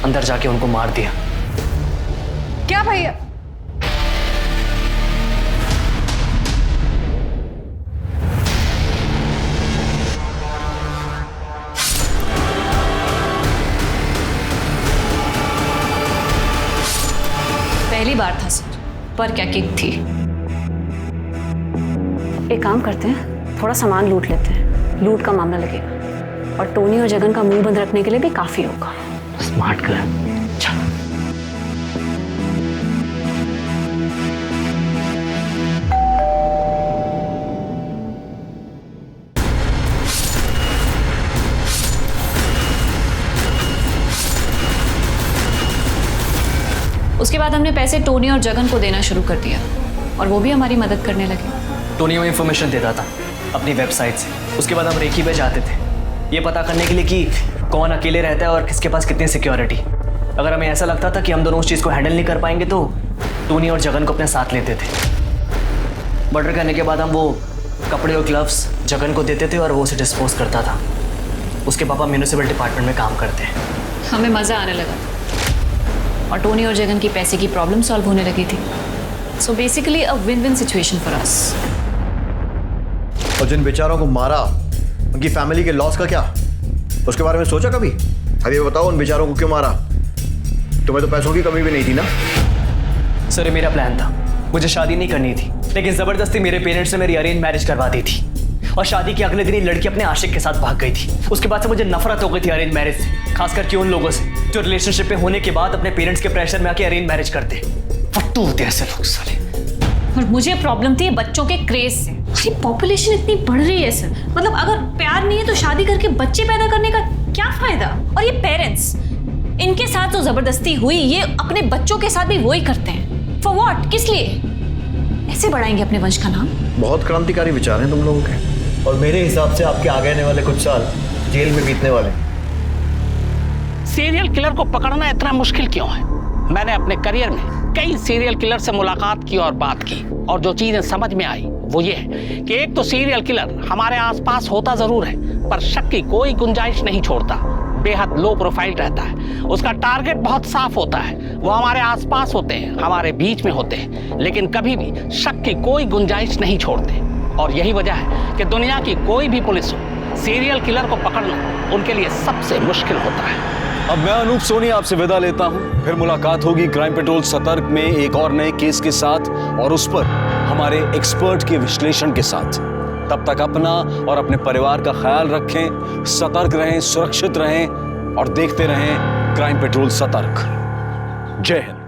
अंदर जाके उनको मार दिया।
क्या भैया? पहली बार था सर, पर क्या किक थी। एक काम करते हैं, थोड़ा सामान लूट लेते हैं, लूट का मामला लगेगा और टोनी और जगन का मुंह बंद रखने के लिए भी काफी होगा।
स्मार्ट कर।
उसके बाद हमने पैसे टोनी और जगन को देना शुरू कर दिया और वो भी हमारी मदद करने लगे।
टोनी हमें इन्फॉर्मेशन देता था अपनी वेबसाइट से। उसके बाद हम रेकी पे जाते थे ये पता करने के लिए कि कौन अकेले रहता है और किसके पास कितनी सिक्योरिटी। अगर हमें ऐसा लगता था कि हम दोनों उस चीज़ को हैंडल नहीं कर पाएंगे तो टोनी और जगन को अपने साथ लेते थे। मर्डर करने के बाद हम वो कपड़े और ग्लव्स जगन को देते थे और वो उसे डिस्पोज करता था। उसके पापा म्यूनिसिपल डिपार्टमेंट में काम करते हैं।
हमें मज़ा आने लगा और टोनी और जगन की पैसे की प्रॉब्लम सॉल्व होने लगी थी। So basically a win win situation for us.
और जिन बेचारों को मारा उनकी फैमिली के लॉस का क्या, उसके बारे में सोचा कभी? अब ये बताओ उन बेचारों को क्यों मारा? तुम्हें तो पैसों की कमी भी नहीं थी ना?
सर ये मेरा प्लान था, मुझे शादी नहीं करनी थी, लेकिन ज़बरदस्ती मेरे पेरेंट्स ने मेरी अरेंज मैरिज करवा दी थी और शादी के अगले दिन ही लड़की अपने आशिक के साथ भाग गई थी। उसके बाद से मुझे नफरत हो गई थी अरेंज मैरिज से, खास करके उन लोगों से जो रिलेशनशिप में होने के बाद अपने पेरेंट्स के प्रेशर में आके अरेंज मैरिज करते। फट्टू होते ऐसे लोग साले।
और मुझे प्रॉब्लम थी बच्चों के क्रेज से। ये पॉपुलेशन इतनी बढ़ रही है सर, मतलब अगर प्यार नहीं है तो शादी करके बच्चे पैदा करने का क्या फायदा? और ये पेरेंट्स, इनके साथ जो जबरदस्ती हुई ये अपने बच्चों के साथ भी वही करते हैं। For what? किस लिए? ऐसे बढ़ाएंगे अपने वंश का नाम?
बहुत क्रांतिकारी विचार हैं तुम लोगों के, और मेरे हिसाब से आपके आगे आने वाले कुछ साल जेल में बीतने वाले।
सीरियल किलर को पकड़ना इतना मुश्किल क्यों है? मैंने अपने करियर में कई सीरियल किलर से मुलाकात की और बात की, और जो चीजें समझ में आई वो ये है कि एक तो सीरियल किलर हमारे आसपास होता जरूर है पर शक की कोई गुंजाइश नहीं छोड़ता, बेहद लो प्रोफाइल रहता है, उसका टारगेट बहुत साफ होता है, वो हमारे आसपास होते हैं, हमारे बीच में होते हैं, लेकिन कभी भी शक की कोई गुंजाइश नहीं छोड़ते। और यही वजह है कि दुनिया की कोई भी पुलिस हो, सीरियल किलर को पकड़ना उनके लिए सबसे मुश्किल होता है।
अब मैं अनूप सोनी आपसे विदा लेता हूं, फिर मुलाकात होगी क्राइम पेट्रोल सतर्क में एक और नए केस के साथ और उस पर हमारे एक्सपर्ट के विश्लेषण के साथ। तब तक अपना और अपने परिवार का ख्याल रखें, सतर्क रहें, सुरक्षित रहें और देखते रहें क्राइम पेट्रोल सतर्क। जय हिंद।